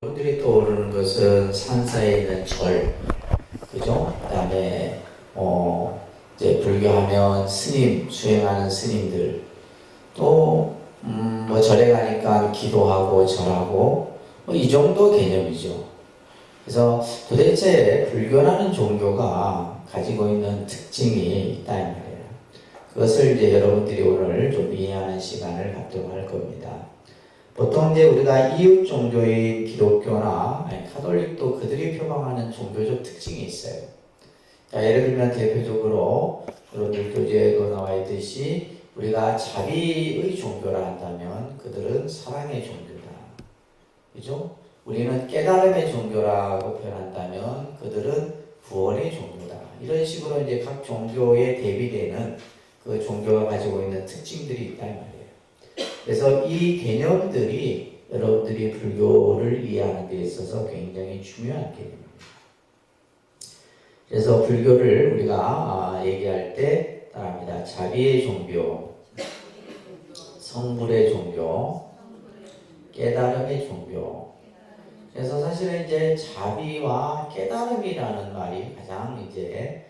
여러분들이 떠오르는 것은 산사에 있는 절, 그죠? 그다음에 이제 불교하면 스님, 수행하는 스님들, 또 뭐 절에 가니까 기도하고 절하고 뭐 이 정도 개념이죠. 그래서 도대체 불교라는 종교가 가지고 있는 특징이 있다 이 말이에요. 그것을 이제 여러분들이 오늘 좀 이해하는 시간을 갖도록 할 겁니다. 보통 이제 우리가 이웃 종교인 기독교나 카톨릭도 그들이 표방하는 종교적 특징이 있어요. 자, 예를 들면 대표적으로 여러분들 교재에도 나와 있듯이 우리가 자비의 종교라 한다면 그들은 사랑의 종교다. 그죠? 우리는 깨달음의 종교라고 표현한다면 그들은 구원의 종교다. 이런 식으로 이제 각 종교에 대비되는 그 종교가 가지고 있는 특징들이 있다 이 말이에요. 그래서 이 개념들이 여러분들이 불교를 이해하는 데 있어서 굉장히 중요한 개념입니다. 그래서 불교를 우리가 얘기할 때 따라합니다. 자비의 종교, 성불의 종교, 깨달음의 종교. 그래서 사실은 이제 자비와 깨달음이라는 말이 가장 이제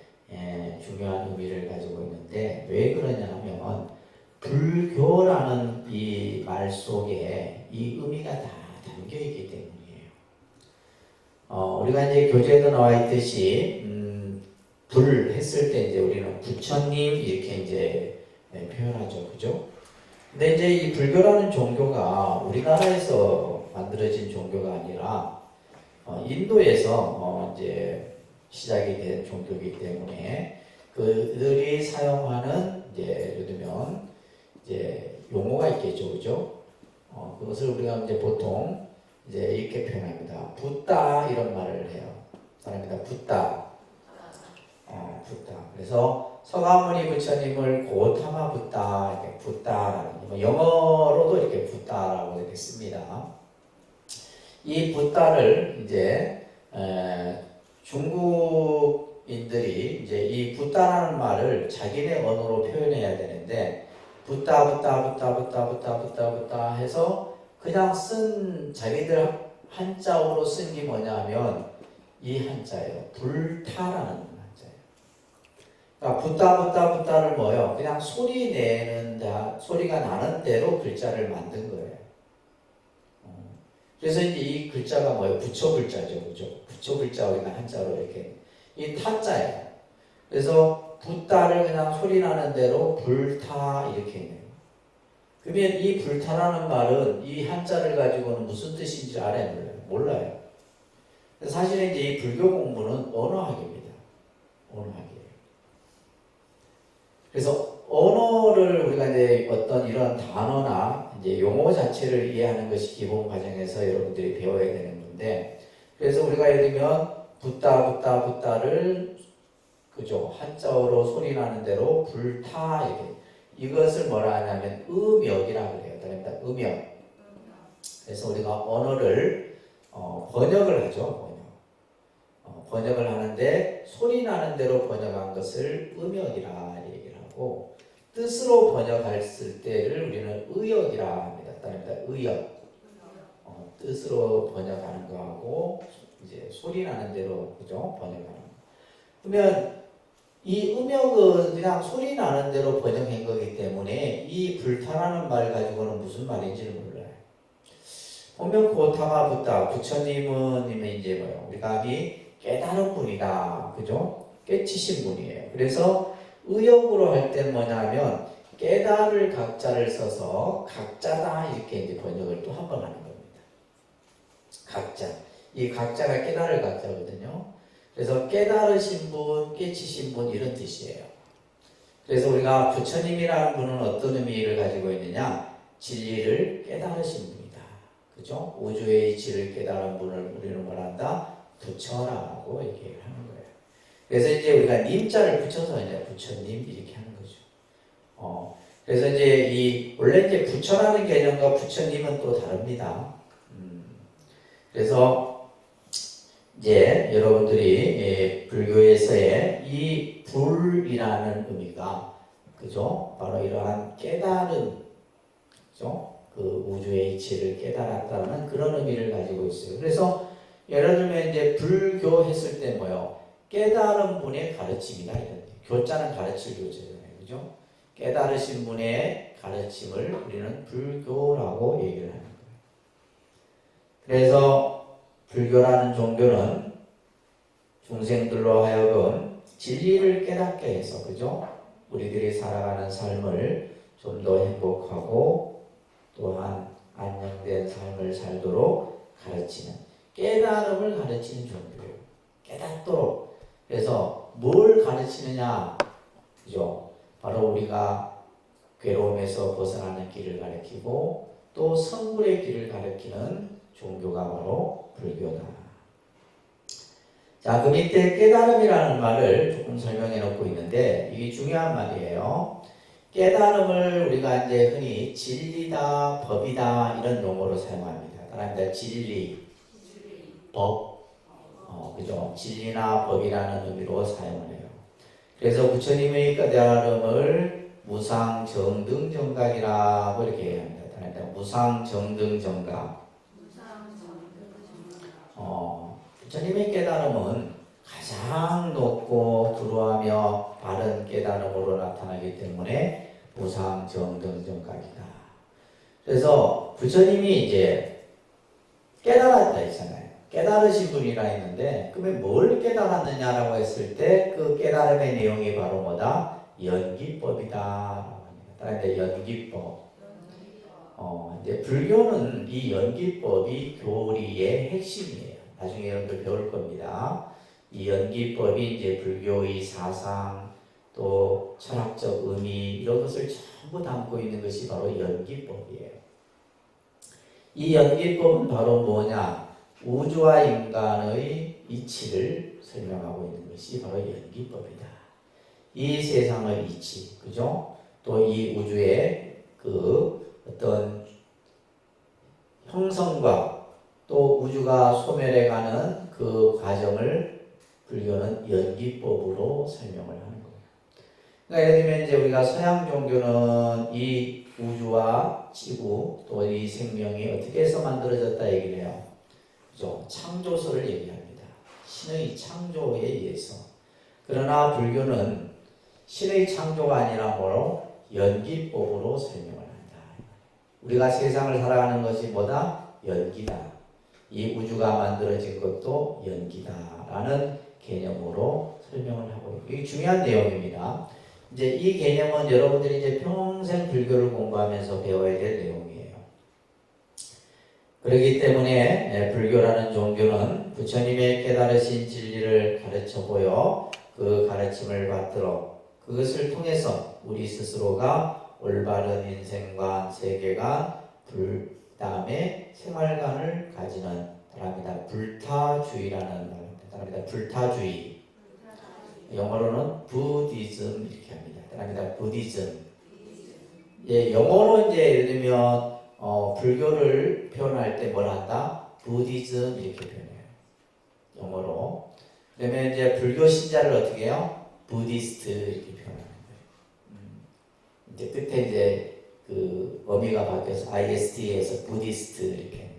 중요한 의미를 가지고 있는데 왜 그러냐면 불교라는 이 말 속에 이 의미가 다 담겨 있기 때문이에요. 우리가 이제 교재에도 나와 있듯이 불 했을 때 이제 우리는 부처님 이렇게 이제 표현하죠, 그죠? 근데 이제 이 불교라는 종교가 우리나라에서 만들어진 종교가 아니라 인도에서 이제 시작이 된 종교이기 때문에 그들이 사용하는 이제 예를 들면 이제 용어가 있겠죠, 그죠? 그것을 우리가 이제 보통 이제 이렇게 표현합니다. 붓다 이런 말을 해요. 사람입니다. 붓다. 붓다. 그래서 서가모니 부처님을 고타마 붓다 이렇게 붓다라는 영어로도 이렇게 붓다라고 이렇게 씁니다. 이 붓다를 이제 중국인들이 이제 이 붓다라는 말을 자기네 언어로 표현해야 되는데 붓다 해서 그냥 쓴 자기들 한자어로 쓴 게 뭐냐면 이 한자예요. 불타라는 한자예요. 그러니까 붓다를 뭐요? 그냥 소리 내는 소리가 나는 대로 글자를 만든 거예요. 그래서 이제 이 글자가 뭐예요? 부처 글자죠, 그죠? 부처 글자 우리가 한자로 이렇게 이 타자예요. 그래서 붓다를 그냥 소리 나는 대로 불타 이렇게 해요. 그러면 이 불타라는 말은 이 한자를 가지고는 무슨 뜻인지 알아야 몰라요. 사실은 이제 이 불교 공부는 언어학입니다. 언어학이에요. 그래서 언어를 우리가 이제 어떤 이런 단어나 이제 용어 자체를 이해하는 것이 기본 과정에서 여러분들이 배워야 되는 건데, 그래서 우리가 예를 들면 붓다를 그죠? 한자어로 소리 나는 대로 불타 이렇게 이것을 뭐라 하냐면 음역이라고 그래요. 그러니까 음역. 그래서 우리가 언어를 번역을 하죠. 번역을 하는데 소리 나는 대로 번역한 것을 음역이라 얘기를 하고 뜻으로 번역할 때를 우리는 의역이라 합니다. 그러니까 의역. 뜻으로 번역하는 거하고 이제 소리 나는 대로 그죠? 번역하는 거. 그러면 이 음역은 그냥 소리 나는 대로 번역한 거기 때문에 이 불타라는 말 가지고는 무슨 말인지를 몰라요. 보면 고타마 붓다 부처님은 이제 뭐요? 우리가 이 깨달은 분이다, 그죠? 깨치신 분이에요. 그래서 의역으로 할 때 뭐냐면 깨달을 각자를 써서 각자다 이렇게 이제 번역을 또 한 번 하는 겁니다. 각자. 이 각자가 깨달을 각자거든요. 그래서 깨달으신 분, 깨치신 분 이런 뜻이에요. 그래서 우리가 부처님이라는 분은 어떤 의미를 가지고 있느냐? 진리를 깨달으신 분이다. 그죠? 우주의 이치를 깨달은 분을 우리는 뭐란다? 부처라고 얘기를 하는 거예요. 그래서 이제 우리가 님자를 붙여서 이제 부처님 이렇게 하는 거죠. 그래서 이제 원래 이제 부처라는 개념과 부처님은 또 다릅니다. 그래서 이제 여러분들이 불교에서의 이 불이라는 의미가 그죠? 바로 이러한 깨달은 그죠? 그 그 우주의 이치를 깨달았다는 그런 의미를 가지고 있어요. 그래서 예를 들면 이제 불교 했을 때 뭐요? 깨달은 분의 가르침이다 이런. 교자는 가르칠 교자잖아요, 그죠? 깨달으신 분의 가르침을 우리는 불교라고 얘기를 하는 거예요. 그래서 불교라는 종교는 중생들로 하여금 진리를 깨닫게 해서, 그죠? 우리들이 살아가는 삶을 좀 더 행복하고 또한 안정된 삶을 살도록 가르치는, 깨달음을 가르치는 종교예요. 깨닫도록. 그래서 뭘 가르치느냐, 그죠? 바로 우리가 괴로움에서 벗어나는 길을 가르치고 또 성불의 길을 가르치는 종교가 바로 불교다. 자, 그 밑에 깨달음이라는 말을 조금 설명해 놓고 있는데 이게 중요한 말이에요. 깨달음을 우리가 이제 흔히 진리다, 법이다 이런 용어로 사용합니다. 따라합니다. 진리, 법, 그죠? 진리나 법이라는 의미로 사용을 해요. 그래서 부처님의 깨달음을 무상정등정각이라고 이렇게 얘기합니다. 따라합니다. 무상정등정각. 부처님의 깨달음은 가장 높고 두루하며 바른 깨달음으로 나타나기 때문에 무상정등정각이다. 그래서 부처님이 이제 깨달았다 했잖아요. 깨달으신 분이라 했는데 그러면 뭘 깨달았느냐라고 했을 때 그 깨달음의 내용이 바로 뭐다? 연기법이다. 따라서 연기법. 이제 불교는 이 연기법이 교리의 핵심이에요. 나중에 여러분들 배울 겁니다. 이 연기법이 이제 불교의 사상 또 철학적 의미 이런 것을 전부 담고 있는 것이 바로 연기법이에요. 이 연기법은 바로 뭐냐? 우주와 인간의 이치를 설명하고 있는 것이 바로 연기법이다. 이 세상의 이치, 그죠? 또 이 우주의 그 어떤 형성과 또 우주가 소멸해가는 그 과정을 불교는 연기법으로 설명을 하는 거예요. 그러니까 예를 들면 이제 우리가 서양 종교는 이 우주와 지구 또 이 생명이 어떻게 해서 만들어졌다 얘기를 해요. 그죠? 창조설을 얘기합니다. 신의 창조에 의해서. 그러나 불교는 신의 창조가 아니라 뭐로? 연기법으로 설명을 한다. 우리가 세상을 살아가는 것이 뭐다? 연기다. 이 우주가 만들어진 것도 연기다라는 개념으로 설명을 하고 있고 이게 중요한 내용입니다. 이제 이 개념은 여러분들이 이제 평생 불교를 공부하면서 배워야 될 내용이에요. 그렇기 때문에 불교라는 종교는 부처님의 깨달으신 진리를 가르쳐 보여 그 가르침을 받들어 그것을 통해서 우리 스스로가 올바른 인생관, 세계관, 다음에 생활관을 가지는 따라합니다. 불타주의라는 말입니다. 따라합니다. 불타주의. 영어로는 부디즘 이렇게 합니다. 따라합니다. 부디즘. 예, 영어로 이제 예를 들면 불교를 표현할 때 뭘 한다? 부디즘 이렇게 표현해요. 영어로. 그러면 이제 불교 신자를 어떻게 해요? 부디스트 이렇게 표현하는 거예요. 이제 끝에 이제 그 어미가 바뀌어서 IST에서 부디스트 이렇게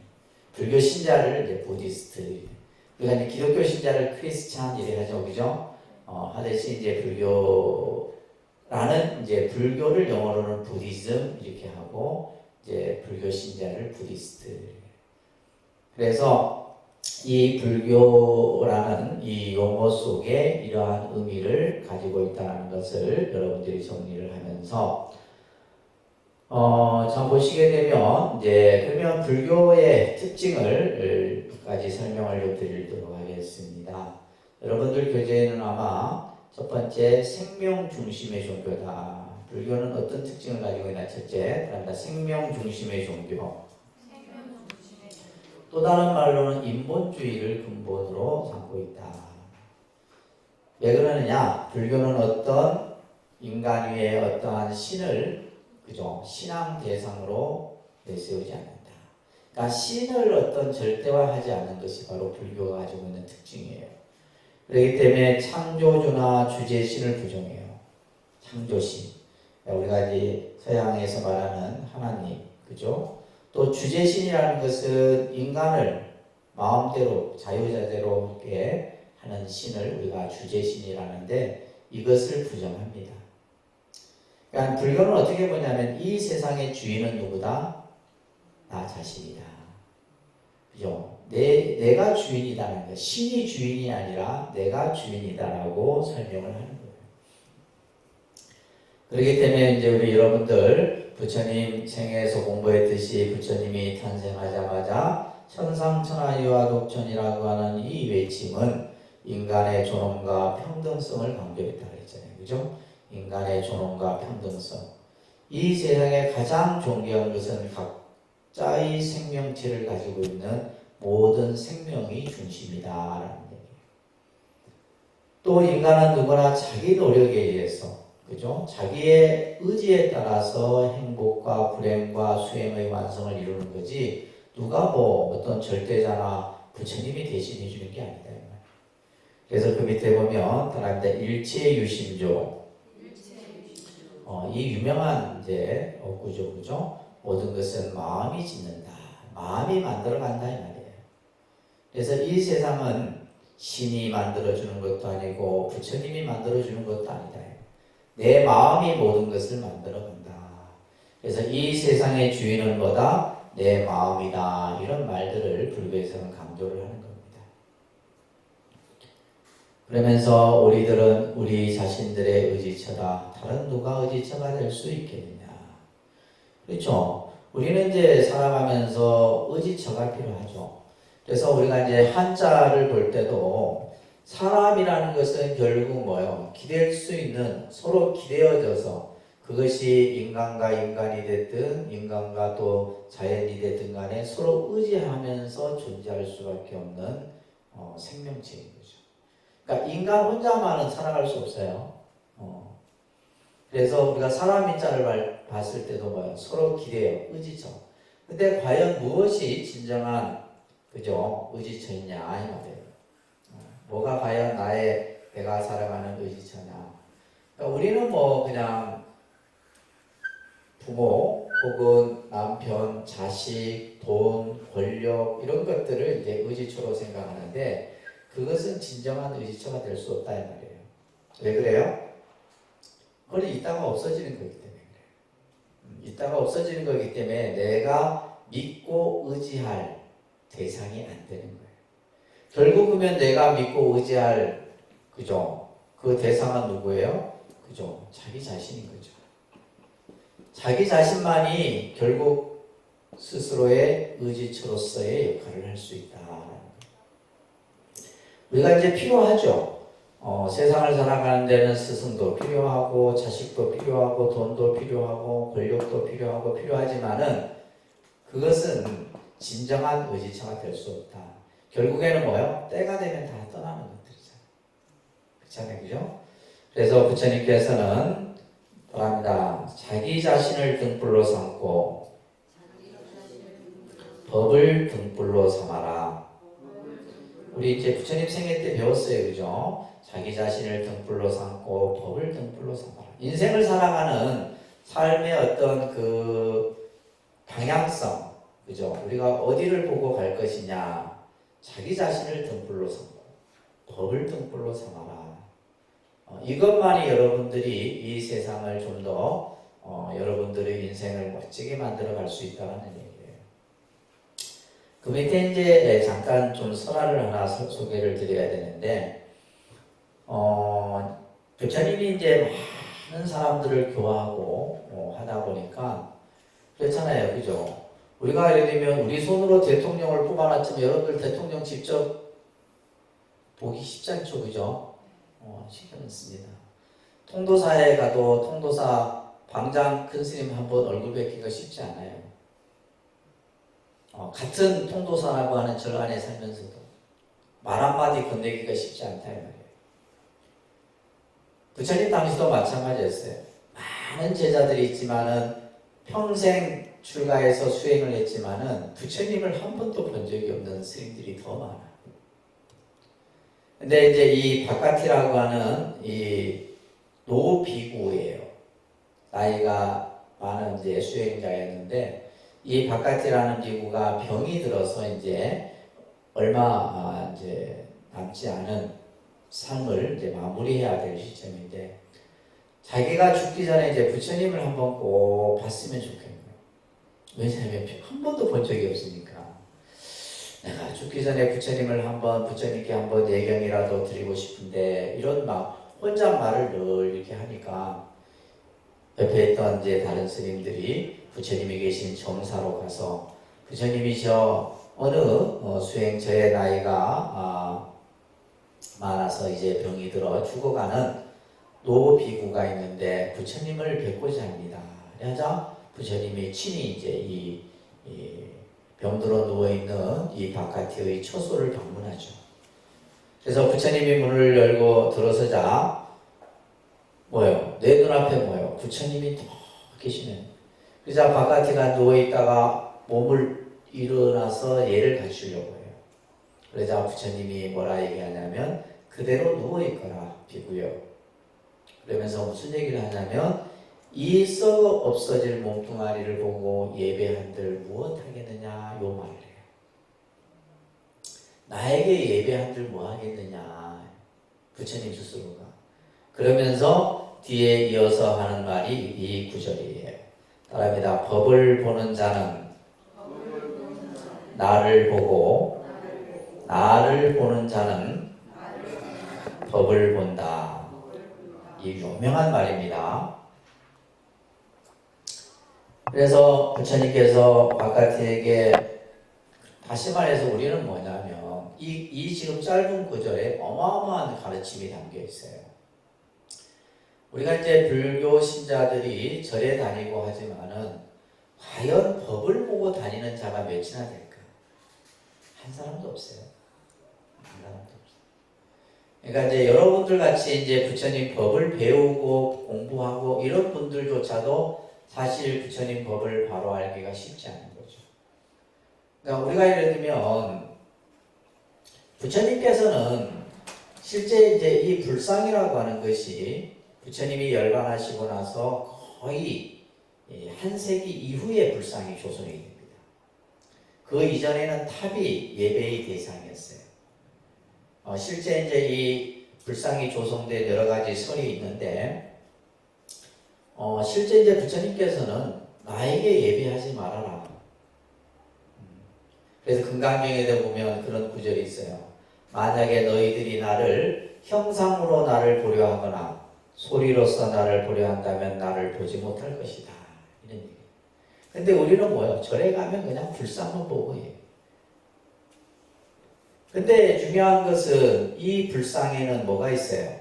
불교 신자를 이제 부디스트 그러니까 이제 기독교 신자를 크리스찬 이래 하죠, 그죠? 하듯이 이제 불교라는 이제 불교를 영어로는 부디즘 이렇게 하고 이제 불교 신자를 부디스트. 그래서 이 불교라는 이 용어 속에 이러한 의미를 가지고 있다는 것을 여러분들이 정리를 하면서 자 보시게 되면 이제 그러면 불교의 특징을 까지 설명을 좀 드리도록 하겠습니다. 여러분들 교재에는 아마 첫 번째 생명 중심의 종교다. 불교는 어떤 특징을 가지고 있나? 첫째, 그다음에 생명 중심의 종교. 또 다른 말로는 인본주의를 근본으로 삼고 있다. 왜 그러느냐? 불교는 어떤 인간 위에 어떠한 신을 그죠? 신앙 대상으로 내세우지 않는다. 그러니까 신을 어떤 절대화하지 않는 것이 바로 불교가 가지고 있는 특징이에요. 그렇기 때문에 창조주나 주제신을 부정해요. 창조신. 우리가 이제 서양에서 말하는 하나님, 그죠? 또 주제신이라는 것은 인간을 마음대로 자유자재로 이렇게 하는 신을 우리가 주제신이라는데 이것을 부정합니다. 그러니까 불교는 어떻게 보냐면 이 세상의 주인은 누구다? 나 자신이다. 그죠? 내가 주인이다라는 거. 신이 주인이 아니라 내가 주인이다라고 설명을 하는 거예요. 그렇기 때문에 이제 우리 여러분들 부처님 생애에서 공부했듯이 부처님이 탄생하자마자 천상천하유아 독존이라고 하는 이 외침은 인간의 존엄과 평등성을 강조했다 그랬잖아요. 그죠? 인간의 존엄과 평등성. 이 세상에 가장 존귀한 것은 각자의 생명체를 가지고 있는 모든 생명이 중심이다라는 얘기예요. 또 인간은 누구나 자기 노력에 의해서 그죠? 자기의 의지에 따라서 행복과 불행과 수행의 완성을 이루는 거지 누가 뭐 어떤 절대자나 부처님이 대신해 주는 게 아니다. 그래서 그 밑에 보면 따라합니다. 일체유심조. 이 유명한 이제 구조 그죠? 모든 것은 마음이 짓는다. 마음이 만들어간다 이 말이에요. 그래서 이 세상은 신이 만들어주는 것도 아니고 부처님이 만들어주는 것도 아니다. 내 마음이 모든 것을 만들어간다. 그래서 이 세상의 주인은 뭐다? 내 마음이다. 이런 말들을 불교에서는 강조를 하는 겁니다. 그러면서 우리들은 우리 자신들의 의지처다. 다른 누가 의지처가 될 수 있겠느냐. 그렇죠? 우리는 이제 살아가면서 의지처가 필요하죠. 그래서 우리가 이제 한자를 볼 때도 사람이라는 것은 결국 뭐예요? 기댈 수 있는 서로 기대어져서 그것이 인간과 인간이 됐든 인간과 또 자연이 됐든 간에 서로 의지하면서 존재할 수밖에 없는 생명체인 거죠. 그러니까 인간 혼자만은 살아갈 수 없어요. 그래서 우리가 사람 인자를 봤을 때도 뭐예요? 서로 기대요. 의지처. 근데 과연 무엇이 진정한 그죠? 의지처이냐 이 말이에요. 뭐가 과연 내가 살아가는 의지처냐. 그러니까 우리는 뭐 그냥 부모 혹은 남편, 자식, 돈, 권력 이런 것들을 이제 의지처로 생각하는데 그것은 진정한 의지처가 될 수 없다 이 말이에요. 왜 그래요? 그건 이따가 없어지는 거기 때문에 그래요. 이따가 없어지는 거기 때문에 내가 믿고 의지할 대상이 안 되는 거예요. 결국은 내가 믿고 의지할 그죠? 그 대상은 누구예요? 그죠? 자기 자신인 거죠. 자기 자신만이 결국 스스로의 의지처로서의 역할을 할 수 있다. 우리가 이제 필요하죠. 세상을 살아가는 데는 스승도 필요하고 자식도 필요하고 돈도 필요하고 권력도 필요하고 필요하지만은 그것은 진정한 의지처가 될 수 없다. 결국에는 뭐예요? 때가 되면 다 떠나는 것들이잖아요. 그렇잖아요. 그죠? 그래서 부처님께서는 말합니다. 자기 자신을 등불로 삼고 법을 등불로 삼아라. 우리 이제 부처님 생애 때 배웠어요. 그죠? 자기 자신을 등불로 삼고 법을 등불로 삼아라. 인생을 살아가는 삶의 어떤 그 방향성, 그죠? 우리가 어디를 보고 갈 것이냐. 자기 자신을 등불로 삼고 법을 등불로 삼아라. 이것만이 여러분들이 이 세상을 좀 더 여러분들의 인생을 멋지게 만들어 갈 수 있다는 얘기예요. 그 밑에 이제 잠깐 좀 설화를 하나 소개를 드려야 되는데, 부처님이 이제 많은 사람들을 교화하고 하다 보니까 그렇잖아요. 그죠? 우리가 예를 들면 우리 손으로 대통령을 뽑아놨지만 여러분들 대통령 직접 보기 쉽지 않죠. 그죠? 쉽지 않습니다. 통도사에 가도 통도사 방장 큰 스님 한번 얼굴 뵙기가 쉽지 않아요. 같은 통도사라고 하는 절 안에 살면서도 말 한마디 건네기가 쉽지 않다 이 말이에요. 부처님 당시도 마찬가지였어요. 많은 제자들이 있지만은 평생 출가해서 수행을 했지만은 부처님을 한 번도 본 적이 없는 스님들이 더 많아요. 근데 이제 이 바깥이라고 하는 이 노비구예요. 나이가 많은 이제 수행자였는데 이 바깥이라는 기구가 병이 들어서 이제 얼마 이제 남지 않은 삶을 이제 마무리해야 될 시점인데 자기가 죽기 전에 이제 부처님을 한번 꼭 봤으면 좋겠네요. 왜냐하면 한 번도 본 적이 없으니까. 내가 죽기 전에 부처님을 한번 부처님께 한번 예경이라도 드리고 싶은데 이런 막 혼잣말을 늘 이렇게 하니까 옆에 있던 이제 다른 스님들이 부처님이 계신 정사로 가서 부처님이 저 어느 수행 저의 나이가 많아서 이제 병이 들어 죽어가는 노비구가 있는데 부처님을 뵙고자 합니다. 그래서 부처님이 친히 이제 이 병들어 누워있는 이 바깥의 처소를 방문하죠. 그래서 부처님이 문을 열고 들어서자 뭐예요? 내 눈앞에 뭐예요? 부처님이 딱 계시는. 그래서 바깥에가 누워있다가 몸을 일어나서 예를 갖추려고 해요. 그러자 부처님이 뭐라 얘기하냐면 그대로 누워있거라 비구요. 그러면서 무슨 얘기를 하냐면 이 썩어 없어질 몸뚱아리를 보고 예배한들 무엇하겠느냐 요 말을 해요. 나에게 예배한들 뭐하겠느냐 부처님 스스로가. 그러면서 뒤에 이어서 하는 말이 이 구절이에요. 따라합니다. 법을 보는 자는 나를 보고 나를 보는 자는 법을 본다. 이 유명한 말입니다. 그래서 부처님께서 바깥에게 다시 말해서 우리는 뭐냐면 이 지금 짧은 구절에 어마어마한 가르침이 담겨 있어요. 우리가 이제 불교 신자들이 절에 다니고 하지만은 과연 법을 보고 다니는 자가 몇이나 될까? 한 사람도 없어요. 한 사람도 없어요. 그러니까 이제 여러분들 같이 이제 부처님 법을 배우고 공부하고 이런 분들조차도 사실 부처님 법을 바로 알기가 쉽지 않은 거죠. 그러니까 우리가 예를 들면 부처님께서는 실제 이제 이 불상이라고 하는 것이 부처님이 열반하시고 나서 거의 한 세기 이후에 불상이 조성이 됩니다. 그 이전에는 탑이 예배의 대상이었어요. 실제 이제 이 불상이 조성된 여러 가지 설이 있는데, 실제 이제 부처님께서는 나에게 예배하지 말아라. 그래서 금강경에도 보면 그런 구절이 있어요. 만약에 너희들이 나를 형상으로 나를 보려 하거나 소리로서 나를 보려 한다면 나를 보지 못할 것이다. 이런 얘기. 근데 우리는 뭐예요? 절에 가면 그냥 불상만 보고 해요. 근데 중요한 것은 이 불상에는 뭐가 있어요?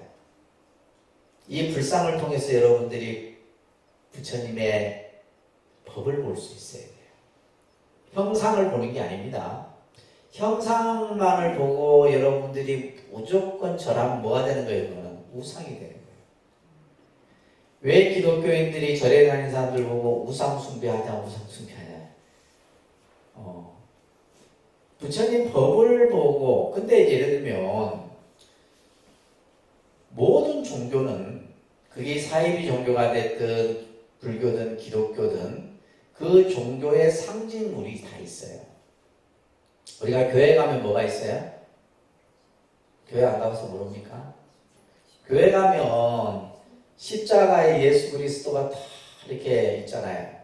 이 불상을 통해서 여러분들이 부처님의 법을 볼 수 있어야 돼요. 형상을 보는 게 아닙니다. 형상만을 보고 여러분들이 무조건 절하면 뭐가 되는 거예요? 그거는 우상이 되는 거예요. 왜 기독교인들이 절에 다니는 사람들 보고 우상 숭배하냐 부처님 법을 보고. 근데 이제 예를 들면 모든 종교는 그게 사이비 종교가 됐든 불교든 기독교든 그 종교의 상징물이 다 있어요. 우리가 교회 가면 뭐가 있어요? 교회 안 가봐서 모릅니까? 교회 가면 십자가의 예수 그리스도가 다 이렇게 있잖아요.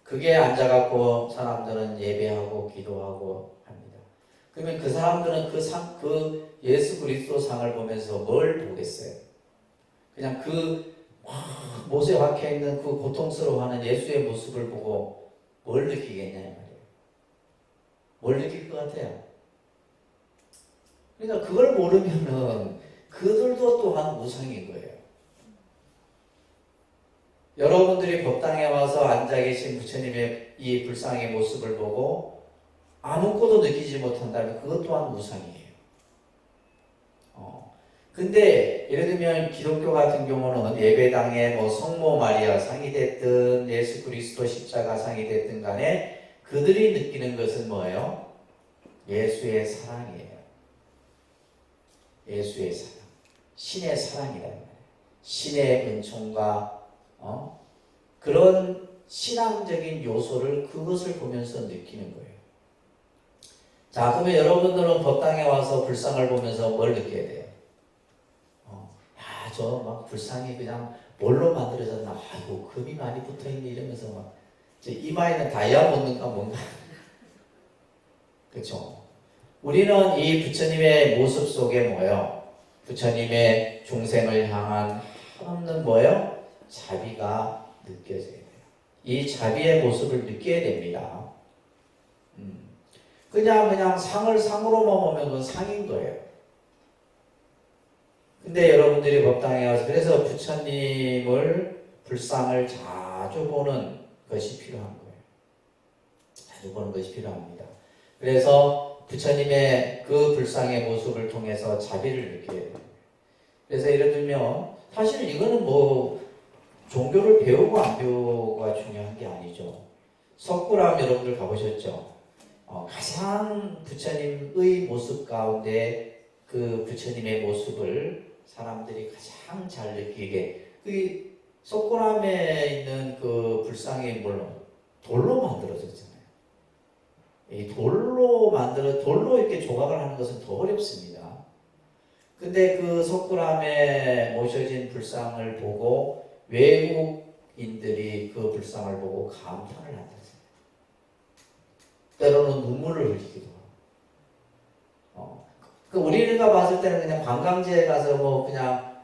그게 앉아갖고 사람들은 예배하고 기도하고 합니다. 그러면 그 사람들은 그 예수 그리스도 상을 보면서 뭘 보겠어요? 그냥 그 못에 박혀있는 그 고통스러워하는 예수의 모습을 보고 뭘 느끼겠냐 말이에요. 뭘 느낄 것 같아요? 그러니까 그걸 모르면은 그들도 또한 우상인 거예요. 여러분들이 법당에 와서 앉아 계신 부처님의 이 불상의 모습을 보고 아무것도 느끼지 못한다면 그것 또한 우상이에요. 근데 예를 들면 기독교 같은 경우는 예배당에 뭐 성모 마리아 상이 됐든 예수 그리스도 십자가 상이 됐든 간에 그들이 느끼는 것은 뭐예요? 예수의 사랑이에요. 예수의 사랑. 신의 사랑이다. 신의 은총과 그런 신앙적인 요소를 그것을 보면서 느끼는 거예요. 자, 그러면 여러분들은 법당에 와서 불상을 보면서 뭘 느껴야 돼요? 야, 저 막 불상이 그냥 뭘로 만들어졌나? 아이고, 금이 많이 붙어있네 이러면서 막 이마에는 다이아몬드가 뭔가 그렇죠? 우리는 이 부처님의 모습 속에 뭐예요? 부처님의 중생을 향한 한없는 뭐예요? 자비가 느껴져야 돼요. 이 자비의 모습을 느껴야 됩니다. 그냥 상을 상으로만 보면 그건 상인 거예요. 근데 여러분들이 법당에 와서 그래서 부처님을 불상을 자주 보는 것이 필요한 거예요. 자주 보는 것이 필요합니다. 그래서 부처님의 그 불상의 모습을 통해서 자비를 느껴야 돼요. 그래서 예를 들면 사실 이거는 뭐 종교를 배우고 안 배우고가 중요한 게 아니죠. 석굴암 여러분들 가보셨죠? 가장 부처님의 모습 가운데 그 부처님의 모습을 사람들이 가장 잘 느끼게 그 석굴암에 있는 그 불상이 물론 돌로 만들어졌잖아요. 이 돌로 이렇게 조각을 하는 것은 더 어렵습니다. 근데 그 석굴암에 모셔진 불상을 보고 외국인들이 그 불상을 보고 감탄을 한다. 때로는 눈물을 흘리기도 하고. 우리가 봤을 때는 그냥 관광지에 가서 뭐 그냥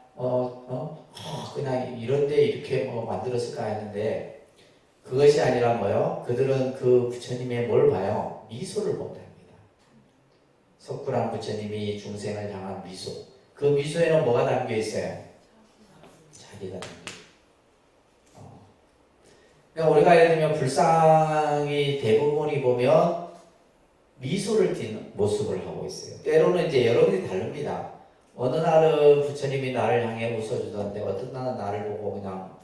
그냥 이런데 이렇게 뭐 만들었을까 했는데 그것이 아니라 뭐요? 그들은 그 부처님의 뭘 봐요? 미소를 본답니다. 석굴암 부처님이 중생을 향한 미소. 그 미소에는 뭐가 담겨 있어요? 자비가 담겨 있어요. 그러니까 우리가 예를 들면 불상이 대부분이 보면 미소를 띠는 모습을 하고 있어요. 때로는 이제 여러분이 다릅니다. 어느 날은 부처님이 나를 향해 웃어주던데 어떤 날은 나를 보고 그냥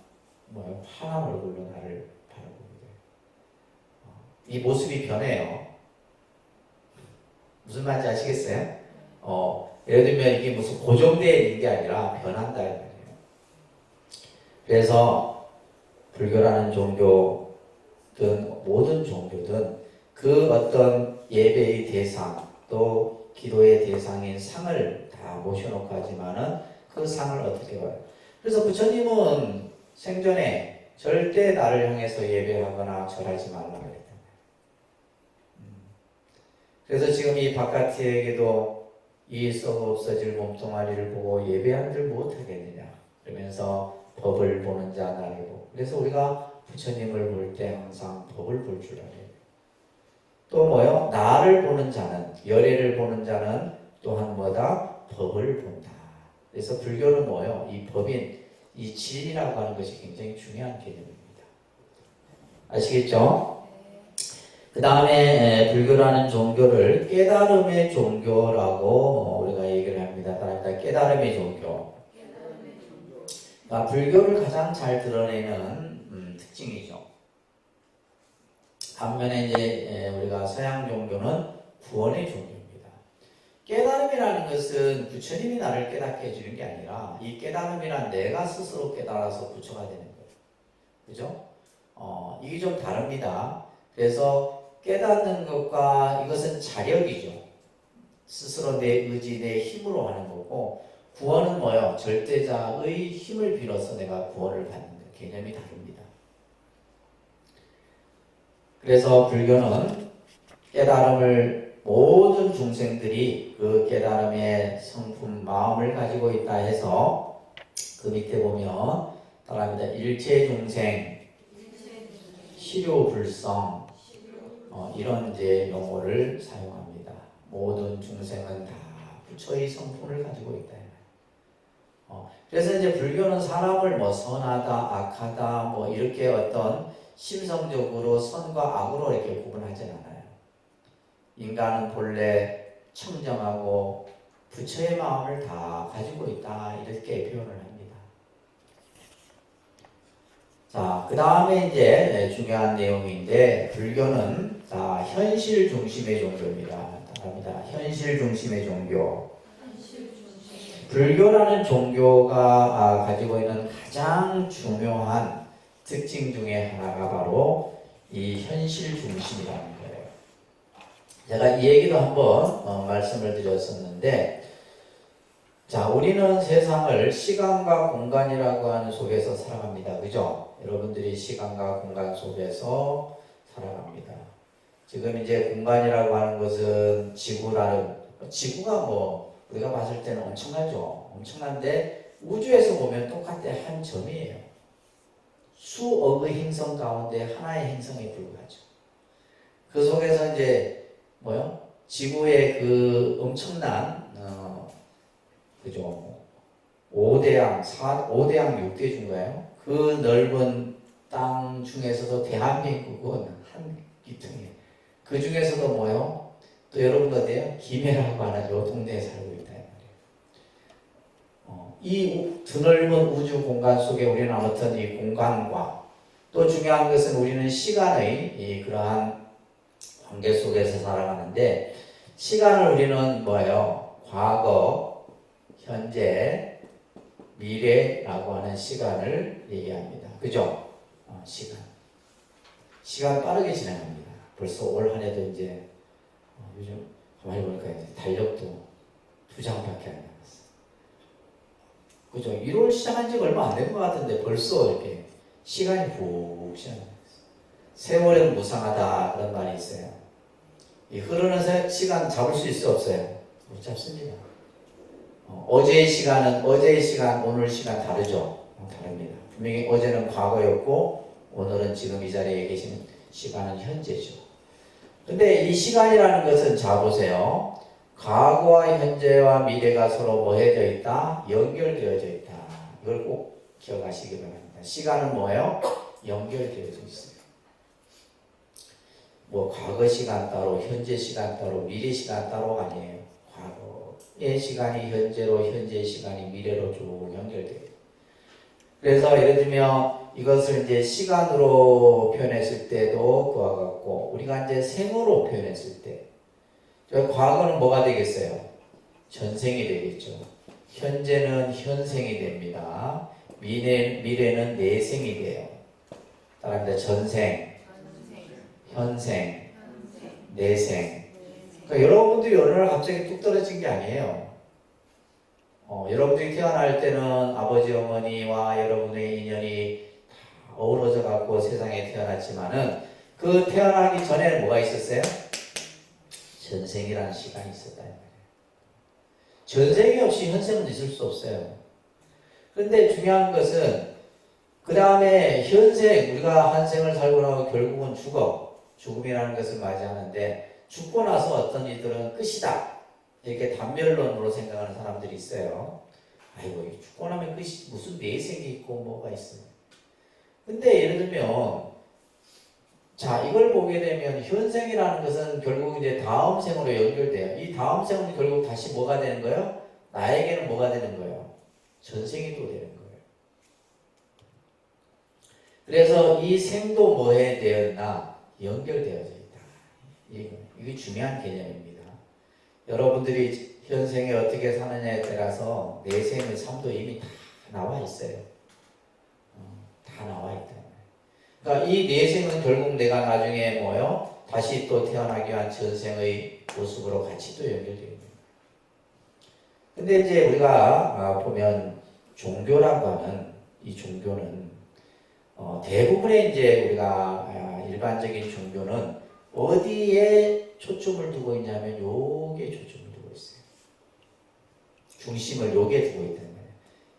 환한 얼굴로 나를 바라보게 돼요. 이 모습이 변해요. 무슨 말인지 아시겠어요? 예를 들면 이게 무슨 고정되어 있는 게 아니라 변한다 이 말이에요. 그래서 불교라는 종교든 모든 종교든 그 어떤 예배의 대상 또 기도의 대상인 상을 다 모셔놓고 하지만은 그 상을 어떻게 봐요? 그래서 부처님은 생전에 절대 나를 향해서 예배하거나 절하지 말라 그랬잖아요. 그래서 지금 이 바깥에게도 이 썩어 없어질 몸뚱아리를 보고 예배한들 못하겠느냐 그러면서 법을 보는 자 나를 보고 그래서 우리가 부처님을 볼 때 항상 법을 볼 줄 알아요. 또 뭐요? 나를 보는 자는 열애를 보는 자는 또한 뭐다? 법을 본다. 그래서 불교는 뭐요? 이 법인 이 진이라고 하는 것이 굉장히 중요한 개념입니다. 아시겠죠? 그 다음에 불교라는 종교를 깨달음의 종교라고 우리가 얘기를 합니다. 따라합니다. 깨달음의 종교. 불교를 가장 잘 드러내는 특징이죠. 반면에 이제 우리가 서양 종교는 구원의 종교입니다. 깨달음이라는 것은 부처님이 나를 깨닫게 해주는 게 아니라 이 깨달음이란 내가 스스로 깨달아서 부처가 되는 거예요. 그죠? 이게 좀 다릅니다. 그래서 깨닫는 것과 이것은 자력이죠. 스스로 내 의지, 내 힘으로 하는 거고 구원은 뭐예요? 절대자의 힘을 빌어서 내가 구원을 받는 것. 개념이 다릅니다. 그래서 불교는 깨달음을 모든 중생들이 그 깨달음의 성품, 마음을 가지고 있다 해서 그 밑에 보면 따라합니다. 일체중생, 실효불성 이런 이제 용어를 사용합니다. 모든 중생은 다 부처의 성품을 가지고 있다. 그래서 이제 불교는 사람을 뭐 선하다, 악하다, 뭐 이렇게 어떤 심성적으로 선과 악으로 이렇게 구분하지 않아요. 인간은 본래 청정하고 부처의 마음을 다 가지고 있다 이렇게 표현을 합니다. 자, 그 다음에 이제 중요한 내용인데 불교는 자 현실 중심의 종교입니다. 답니다. 현실 중심의 종교. 불교라는 종교가 가지고 있는 가장 중요한 특징 중에 하나가 바로 이 현실 중심이라는 거예요. 제가 이 얘기도 한번 말씀을 드렸었는데, 자, 우리는 세상을 시간과 공간이라고 하는 속에서 살아갑니다. 그죠? 여러분들이 시간과 공간 속에서 살아갑니다. 지금 이제 공간이라고 하는 것은 지구가 뭐 우리가 봤을 때는 엄청나죠. 엄청난데 우주에서 보면 똑같아 한 점이에요. 수억의 행성 가운데 하나의 행성에 불과하죠. 그 속에서 이제 지구의 그 엄청난 그죠? 5대양, 6대중가요? 그 넓은 땅 중에서도 대한민국은 한 기둥이에요. 그 중에서도 또 여러분 어때요? 김해라고 하는 요 동네에 살고 있다. 이 드넓은 우주 공간 속에 우리는 아무튼 이 공간과 또 중요한 것은 우리는 시간의 그러한 관계 속에서 살아가는데 시간을 우리는 과거, 현재, 미래라고 하는 시간을 얘기합니다. 그죠? 시간 빠르게 지나갑니다. 벌써 올 한 해도 이제 요즘 가만히 보니까 이제 달력도 2장밖에 안 남았어. 그죠? 1월 시작한 지가 얼마 안 된 것 같은데 벌써 이렇게 시간이 푹 지나갔어. 세월은 무상하다 그런 말이 있어요. 이 흐르는 시간 잡을 수 있어 없어요? 못 잡습니다. 어제의 시간, 오늘 시간 다르죠? 다릅니다. 분명히 어제는 과거였고 오늘은 지금 이 자리에 계신 시간은 현재죠. 근데 이 시간이라는 것은 자 보세요. 과거와 현재와 미래가 서로 뭐해져 있다? 연결되어져 있다. 이걸 꼭 기억하시기 바랍니다. 시간은 뭐예요? 연결되어져 있어요. 과거 시간 따로, 현재 시간 따로, 미래 시간 따로 아니에요. 과거의 시간이 현재로, 현재의 시간이 미래로 쭉 연결돼요. 그래서 예를 들면 이것을 이제 시간으로 표현했을 때도 그와 같고, 우리가 이제 생으로 표현했을 때, 과거는 뭐가 되겠어요? 전생이 되겠죠. 현재는 현생이 됩니다. 미래는 내생이 돼요. 따라합니다. 전생, 현생, 내생. 그러니까 여러분들이 어느 날 갑자기 뚝 떨어진 게 아니에요. 여러분들이 태어날 때는 아버지 어머니와 여러분의 인연이 다 어우러져 갖고 세상에 태어났지만은 그 태어나기 전에는 뭐가 있었어요? 전생이라는 시간이 있었다. 전생이 없이 현생은 있을 수 없어요. 그런데 중요한 것은 그 다음에 현생, 우리가 한 생을 살고 나고 결국은 죽음이라는 것을 맞이하는데 죽고 나서 어떤 이들은 끝이다. 이렇게 단멸론으로 생각하는 사람들이 있어요. 아이고, 죽고 나면 끝이 무슨 내생이 있고 뭐가 있어요. 근데 예를 들면 자, 이걸 보게 되면 현생이라는 것은 결국 이제 다음 생으로 연결돼요. 이 다음 생은 결국 다시 뭐가 되는 거예요? 나에게는 뭐가 되는 거예요? 전생이 또 되는 거예요. 그래서 이 생도 뭐에 되었나? 연결되어져 있다. 이게 중요한 개념입니다. 여러분들이 현생에 어떻게 사느냐에 따라서 내생의 삶도 이미 다 나와 있어요. 다 나와 있다. 그러니까 이 내생은 결국 내가 나중에 다시 또 태어나기 위한 전생의 모습으로 같이 또 연결되어 있는 거예요. 근데 이제 우리가 보면 종교라고 하는 이 종교는 대부분의 이제 우리가 일반적인 종교는 어디에 초점을 두고 있냐면 요게 초점을 두고 있어요. 중심을 요게 두고 있다는 거예요.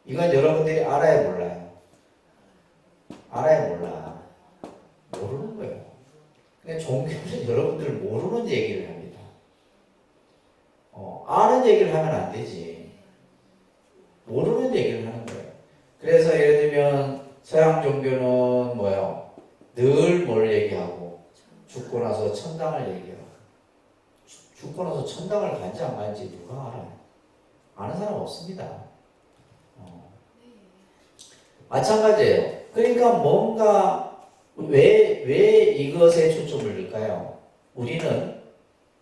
이건 여러분들이 알아야 몰라요. 알아야 몰라. 모르는 거예요. 근데 종교는 여러분들 모르는 얘기를 합니다. 아는 얘기를 하면 안 되지. 모르는 얘기를 하는 거예요. 그래서 예를 들면 서양 종교는 늘 뭘 얘기하고 죽고 나서 천당을 얘기하고 죽고 나서 천당을 간지 안 간지 누가 알아요? 아는 사람 없습니다. 마찬가지예요. 그러니까 뭔가 왜 이것에 초점을 둘까요? 우리는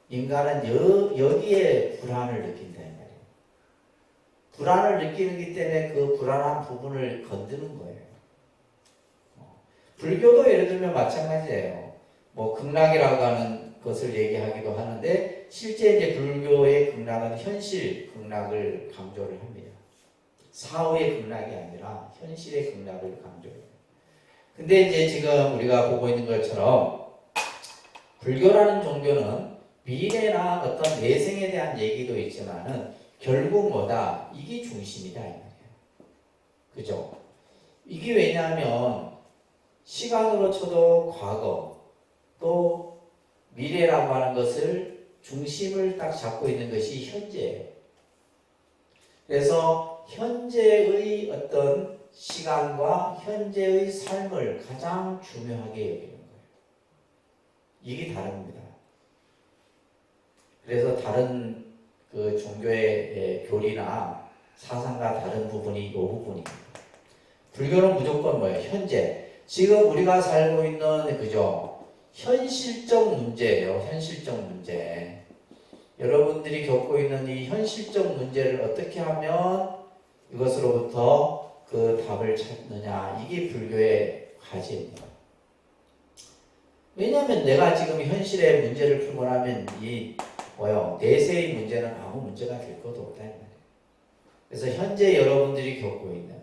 인간은 여기에 불안을 느낀다 이 말이에요. 불안을 느끼기 때문에 그 불안한 부분을 건드는 거예요. 불교도 예를 들면 마찬가지예요. 뭐 극락이라고 하는 것을 얘기하기도 하는데 실제 이제 불교의 극락은 현실 극락을 강조를 합니다. 사후의 극락이 아니라 현실의 극락을 강조해요. 근데 이제 지금 우리가 보고 있는 것처럼 불교라는 종교는 미래나 어떤 내생에 대한 얘기도 있지만은 결국 뭐다? 이게 중심이다 이 말이에요. 그죠? 이게 왜냐하면 시간으로 쳐도 과거 또 미래라고 하는 것을 중심을 딱 잡고 있는 것이 현재예요. 그래서 현재의 어떤 시간과 현재의 삶을 가장 중요하게 여기는 거예요. 이게 다릅니다. 그래서 다른 그 종교의 교리나 사상과 다른 부분이 이 부분입니다. 불교는 무조건 뭐예요? 현재. 지금 우리가 살고 있는 그죠? 현실적 문제예요. 현실적 문제. 여러분들이 겪고 있는 이 현실적 문제를 어떻게 하면 이것으로부터 그 답을 찾느냐. 이게 불교의 과제입니다. 왜냐하면 내가 지금 현실의 문제를 풀고 나면 이 내세의 문제는 아무 문제가 될 것도 없다. 그래서 현재 여러분들이 겪고 있는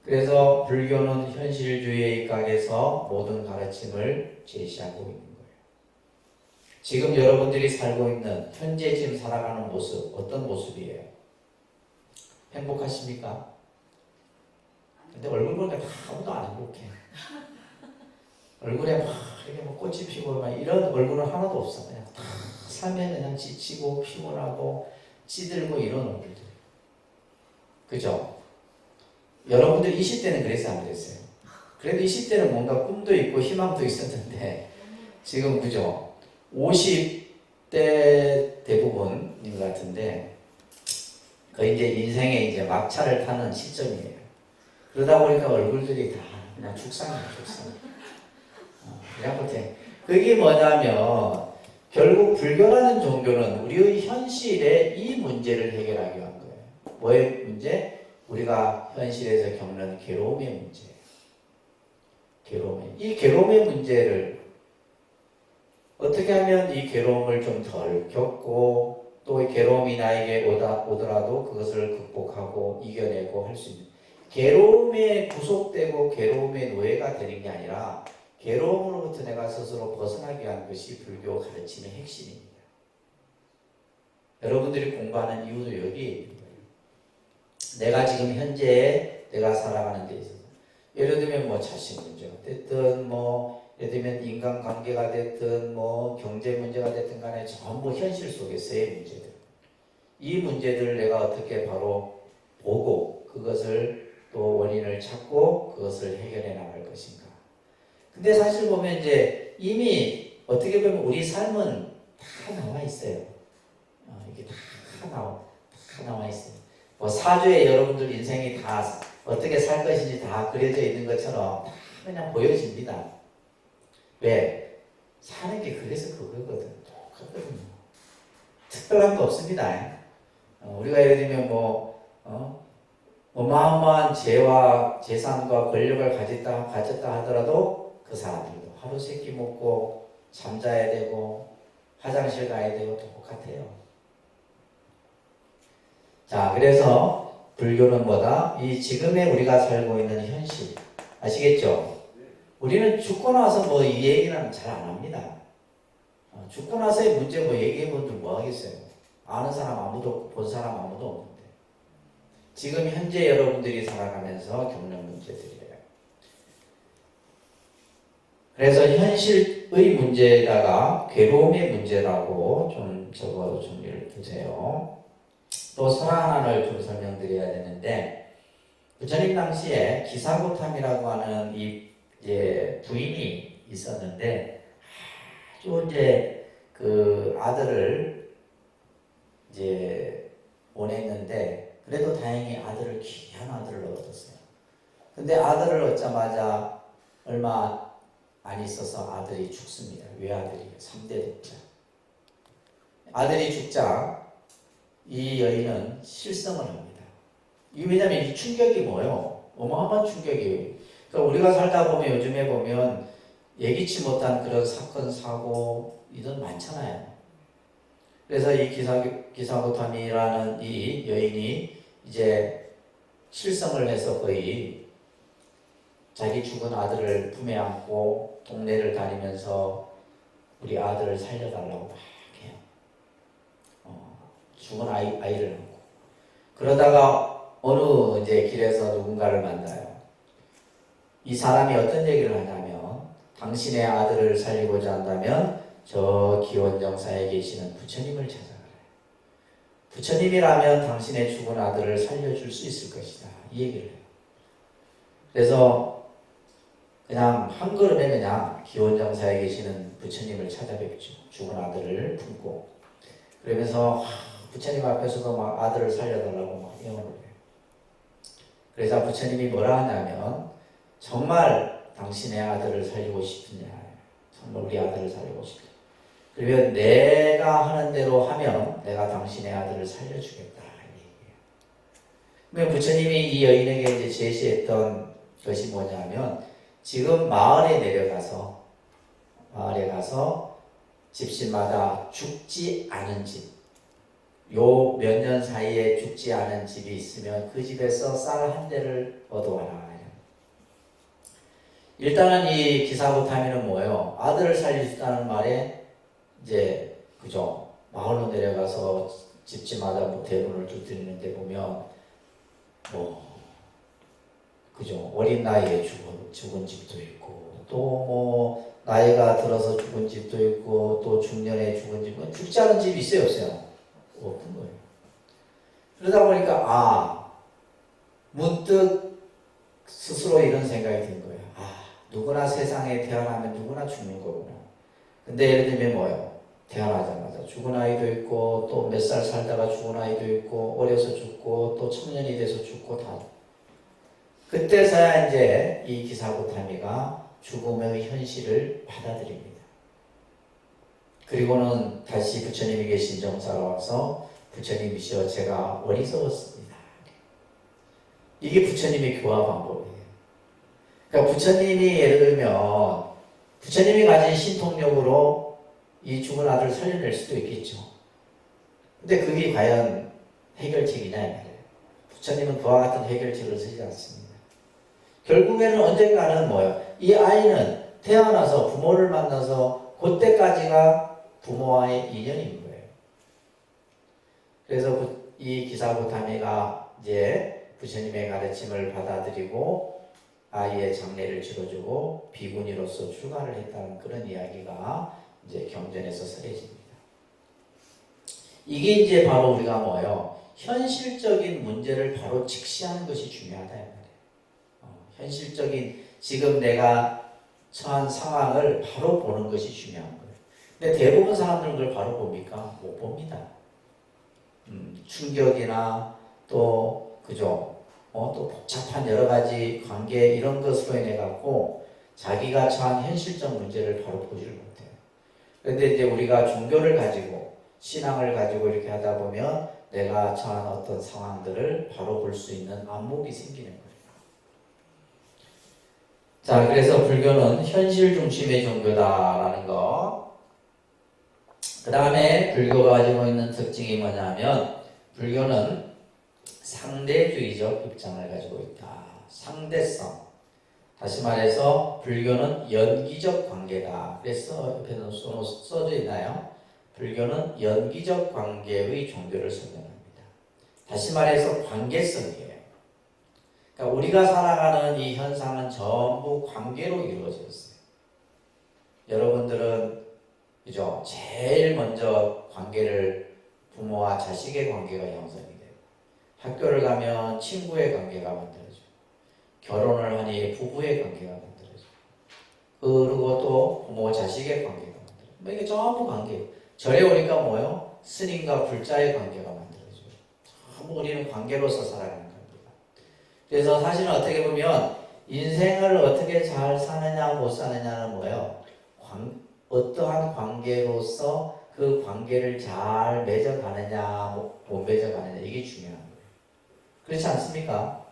그래서 불교는 현실주의의 입각에서 모든 가르침을 제시하고 있는 거예요. 지금 여러분들이 살고 있는 현재 지금 살아가는 모습 어떤 모습이에요? 행복하십니까? 근데 얼굴 보니까 아무도 안 행복해. 얼굴에 막 이렇게 뭐 꽃이 피고 막 이런 얼굴은 하나도 없어. 그냥 다 삶에 그냥 지치고 피곤하고 찌들고 이런 얼굴들. 그죠? 여러분들 20대는 그랬어요, 안 그랬어요? 그래도 20대는 뭔가 꿈도 있고 희망도 있었는데 지금 그죠? 50대 대부분인 것 같은데 거의 이제 인생의 이제 막차를 타는 시점이에요. 그러다 보니까 얼굴들이 다 그냥 죽상이에요, 죽상. 그게 뭐냐면 결국 불교라는 종교는 우리의 현실의 이 문제를 해결하기 위한 거예요. 뭐의 문제? 우리가 현실에서 겪는 괴로움의 문제예요. 이 괴로움의 문제를 어떻게 하면 이 괴로움을 좀 덜 겪고 또 이 괴로움이 나에게 오더라도 그것을 극복하고 이겨내고 할 수 있는 괴로움에 구속되고 괴로움의 노예가 되는 게 아니라 괴로움으로부터 내가 스스로 벗어나기 위한 것이 불교 가르침의 핵심입니다. 여러분들이 공부하는 이유도 여기 내가 지금 현재에 내가 살아가는 데 있어서 예를 들면 뭐 자식 문제가 됐든 뭐 예를 들면 인간관계가 됐든 뭐 경제 문제가 됐든 간에 전부 현실 속에서의 문제들 이 문제들을 내가 어떻게 바로 보고 그것을 또 원인을 찾고 그것을 해결해 나갈 것인가. 근데 사실 보면 이제 이미 어떻게 보면 우리 삶은 다 나와 있어요. 이게 다 나와 있어요. 뭐 사주에 여러분들 인생이 다 어떻게 살 것인지 다 그려져 있는 것처럼 다 그냥 보여집니다. 왜? 사는 게 그래서 그거거든. 똑같거든요. 특별한 거 없습니다. 우리가 예를 들면 어마어마한 재와 재산과 권력을 가졌다 하더라도 그 사람들도 하루 세끼 먹고 잠자야 되고 화장실 가야 되고 똑같아요. 자, 그래서 불교는 뭐다? 이 지금의 우리가 살고 있는 현실 아시겠죠? 우리는 죽고 나서 뭐 이 얘기는 잘 안 합니다. 죽고 나서의 문제 뭐 얘기해 본들 뭐 하겠어요? 아는 사람 아무도 없고 본 사람 아무도 없는데 지금 현재 여러분들이 살아가면서 겪는 문제들이에요. 그래서 현실의 문제에다가 괴로움의 문제라고 좀 적어 정리를 두세요. 또 설화하나를 좀 설명드려야 되는데 부처님 당시에 기사고탐이라고 하는 이 부인이 있었는데 아주 이제 그 아들을 이제 원했는데 그래도 다행히 귀한 아들을 얻었어요. 근데 아들을 얻자마자 얼마 안 있어서 아들이 죽습니다. 외아들이 3대 독자. 아들이 죽자 이 여인은 실성을 합니다. 이게 왜냐면 이 충격이 뭐예요? 어마어마한 충격이에요. 그러니까 우리가 살다 보면 요즘에 보면 예기치 못한 그런 사건, 사고 이런 많잖아요. 그래서 이 기사고탐이라는 이 여인이 이제 실성을 해서 거의 자기 죽은 아들을 품에 안고 동네를 다니면서 우리 아들을 살려달라고 막 해요. 죽은 아이를 안고. 그러다가 어느 이제 길에서 누군가를 만나요. 이 사람이 어떤 얘기를 하냐면, 당신의 아들을 살리고자 한다면 저 기원정사에 계시는 부처님을 찾아가라. 부처님이라면 당신의 죽은 아들을 살려줄 수 있을 것이다. 이 얘기를 해요. 그래서 그냥 한 걸음에 그냥 기원정사에 계시는 부처님을 찾아뵙죠. 죽은 아들을 품고. 그러면서 부처님 앞에서도 막 아들을 살려달라고 막 애원을 해요. 그래서 부처님이 뭐라 하냐면, 정말 당신의 아들을 살리고 싶으냐, 정말 우리 아들을 살리고 싶다. 그러면 내가 하는 대로 하면 내가 당신의 아들을 살려주겠다. 그러면 부처님이 이 여인에게 이제 제시했던 것이 뭐냐면, 지금 마을에 가서 집집마다 죽지 않은 집, 요 몇 년 사이에 죽지 않은 집이 있으면 그 집에서 쌀 한 대를 얻어와라. 일단은 이 기사고타미는 뭐예요? 아들을 살리겠다는 말에 이제 그죠? 마을로 내려가서 집집마다 뭐 대문을 두드리는데 보면 그죠? 어린 나이에 죽은 집도 있고, 또 뭐 나이가 들어서 죽은 집도 있고, 또 중년에 죽은 집은 죽지 않은 집이 있어요, 없어요? 없는 거예요. 그러다 보니까 문득 스스로 이런 생각이 든 거예요. 누구나 세상에 태어나면 누구나 죽는 거구나. 근데 예를 들면 뭐예요? 태어나자마자 죽은 아이도 있고, 또 몇 살 살다가 죽은 아이도 있고, 어려서 죽고, 또 청년이 돼서 죽고 다. 그때서야 이제 이 기사고타미가 죽음의 현실을 받아들입니다. 그리고는 다시 부처님이 계신 정사로 와서, 부처님이시여 제가 어리석었습니다. 이게 부처님의 교화 방법이에요. 그러니까 부처님이 예를 들면 부처님이 가진 신통력으로 이 죽은 아들을 살려낼 수도 있겠죠. 근데 그게 과연 해결책이냐 이 말이에요. 부처님은 그와 같은 해결책을 쓰지 않습니다. 결국에는 언젠가는 뭐예요? 이 아이는 태어나서 부모를 만나서 그때까지가 부모와의 인연인 거예요. 그래서 이 기사고타미가 이제 부처님의 가르침을 받아들이고 아이의 장례를 치러주고 비구니로서 출가를 했다는 그런 이야기가 이제 경전에서 설해집니다. 이게 이제 바로 우리가 뭐예요? 현실적인 문제를 바로 직시하는 것이 중요하다 이 말이에요. 현실적인 지금 내가 처한 상황을 바로 보는 것이 중요한 거예요. 근데 대부분 사람들은 그걸 바로 봅니까? 못 봅니다. 충격이나 또 그죠? 또 복잡한 여러 가지 관계 이런 것으로 인해 갖고 자기가 처한 현실적 문제를 바로 보지를 못해요. 그런데 이제 우리가 종교를 가지고 신앙을 가지고 이렇게 하다 보면 내가 처한 어떤 상황들을 바로 볼 수 있는 안목이 생기는 거예요. 자, 그래서 불교는 현실 중심의 종교다라는 거. 그 다음에 불교가 가지고 있는 특징이 뭐냐면, 불교는 상대주의적 입장을 가지고 있다. 상대성. 다시 말해서 불교는 연기적 관계다. 그래서 옆에는 써져 있나요? 불교는 연기적 관계의 종교를 설명합니다. 다시 말해서 관계성이에요. 그러니까 우리가 살아가는 이 현상은 전부 관계로 이루어져 있어요. 여러분들은 그죠? 제일 먼저 관계를 부모와 자식의 관계가 형성이 돼요. 학교를 가면 친구의 관계가 만들어져요. 결혼을 하니 부부의 관계가 만들어져요. 그리고 또 부모 자식의 관계가 만들어져요. 이게 전부 관계예요. 절에 오니까 뭐예요? 스님과 불자의 관계가 만들어져요. 전부 우리는 관계로서 살아가는 겁니다. 그래서 사실은 어떻게 보면 인생을 어떻게 잘 사느냐 못 사느냐는 뭐예요? 어떠한 관계로서 그 관계를 잘 맺어가느냐 못 맺어가느냐 이게 중요한 거예요. 그렇지 않습니까?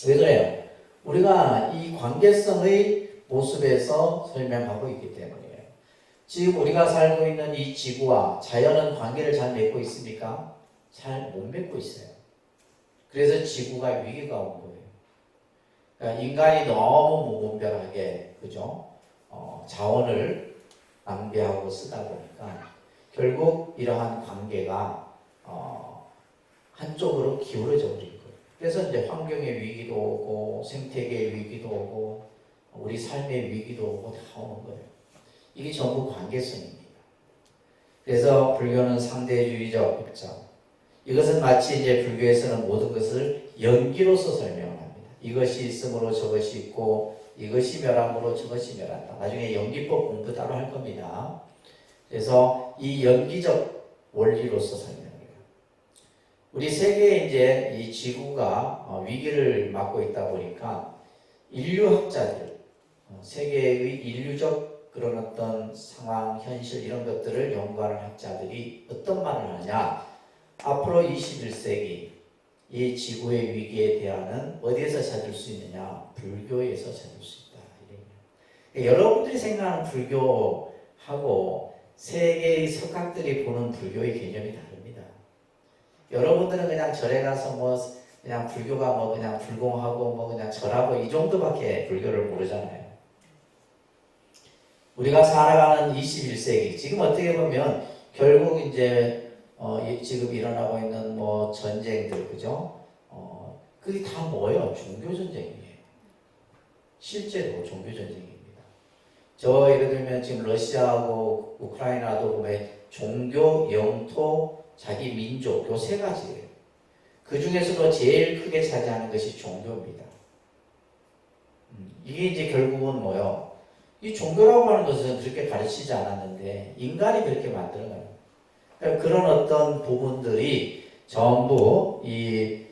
왜 그래요? 우리가 이 관계성의 모습에서 설명하고 있기 때문이에요. 지금 우리가 살고 있는 이 지구와 자연은 관계를 잘 맺고 있습니까? 잘 못 맺고 있어요. 그래서 지구가 위기가 온 거예요. 그러니까 인간이 너무 무분별하게, 그죠? 자원을 낭비하고 쓰다 보니까 결국 이러한 관계가 한쪽으로 기울어져 버린 거예요. 그래서 이제 환경의 위기도 오고 생태계의 위기도 오고 우리 삶의 위기도 오고 다 오는 거예요. 이게 전부 관계성입니다. 그래서 불교는 상대주의적 입장. 이것은 마치 이제 불교에서는 모든 것을 연기로서 설명을 합니다. 이것이 있으므로 저것이 있고 이것이 멸함으로 저것이 멸한다. 나중에 연기법 공부 따로 할 겁니다. 그래서 이 연기적 원리로서 설명해요. 우리 세계에 이제 이 지구가 위기를 맞고 있다 보니까 인류학자들, 세계의 인류적 그런 어떤 상황, 현실 이런 것들을 연구하는 학자들이 어떤 말을 하느냐? 앞으로 21세기 이 지구의 위기에 대안은 어디에서 찾을 수 있느냐? 불교에서 찾을 수 있다. 여러분들이 생각하는 불교하고 세계의 석학들이 보는 불교의 개념이 다릅니다. 여러분들은 그냥 절에 가서 뭐 그냥 불교가 뭐 그냥 불공하고 뭐 그냥 절하고 이 정도밖에 불교를 모르잖아요. 우리가 살아가는 21세기 지금 어떻게 보면 결국 이제 지금 일어나고 있는 뭐 전쟁들, 그죠? 그게 다 뭐예요? 종교 전쟁이에요. 실제로 종교 전쟁입니다. 예를 들면 지금 러시아하고 우크라이나도 보면 종교, 영토, 자기 민족 요 세 가지예요. 그 중에서도 제일 크게 차지하는 것이 종교입니다. 이게 이제 결국은 뭐요? 이 종교라고 하는 것은 그렇게 가르치지 않았는데 인간이 그렇게 만들어가요. 그러니까 그런 어떤 부분들이 전부 이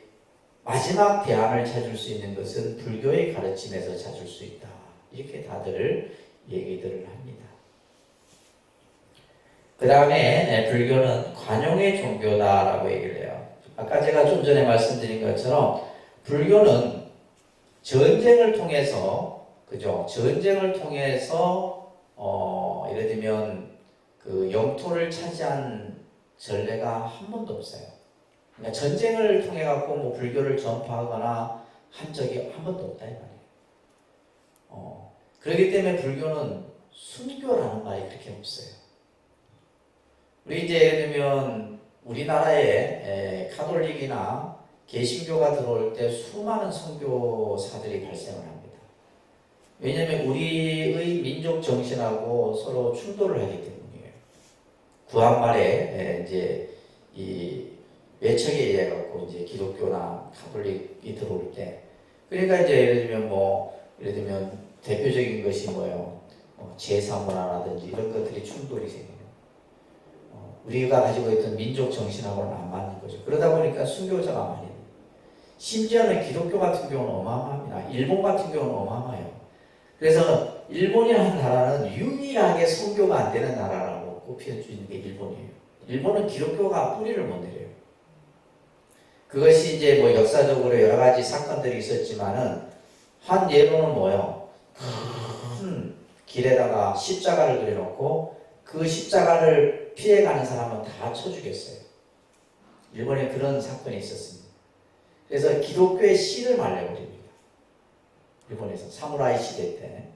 마지막 대안을 찾을 수 있는 것은 불교의 가르침에서 찾을 수 있다. 이렇게 다들 얘기들을 합니다. 그 다음에 불교는 관용의 종교다라고 얘기를 해요. 아까 제가 좀 전에 말씀드린 것처럼 불교는 전쟁을 통해서, 그죠? 전쟁을 통해서 예를 들면 그 영토를 차지한 전례가 한 번도 없어요. 그러니까 전쟁을 통해 갖고 뭐 불교를 전파하거나 한 적이 한 번도 없다 이 말이에요. 그렇기 때문에 불교는 순교라는 말이 그렇게 없어요. 우리 이제 예를 들면 우리나라에 카톨릭이나 개신교가 들어올 때 수많은 선교사들이 발생을 합니다. 왜냐하면 우리의 민족 정신하고 서로 충돌을 하기 때문이에요. 구한말에 이제 이 외척에 의해 갖고 이제 기독교나 카톨릭이 들어올 때, 그러니까 이제 예를 들면 대표적인 것이 뭐예요? 제사 문화라든지 이런 것들이 충돌이 생겨요. 우리가 가지고 있던 민족 정신하고는 안 맞는 거죠. 그러다 보니까 순교자가 많이 돼요. 심지어는 기독교 같은 경우는 어마어마합니다. 일본 같은 경우는 어마어마해요. 그래서 일본이라는 나라는 유일하게 선교가 안 되는 나라라고 꼽힐 수 있는 게 일본이에요. 일본은 기독교가 뿌리를 못 내려요. 그것이 이제 뭐 역사적으로 여러 가지 사건들이 있었지만은 한 예로는 뭐예요? 큰 길에다가 십자가를 그려놓고 그 십자가를 피해가는 사람은 다 쳐 죽였어요. 일본에 그런 사건이 있었습니다. 그래서 기독교의 씨를 말려버립니다. 일본에서 사무라이 시대 때.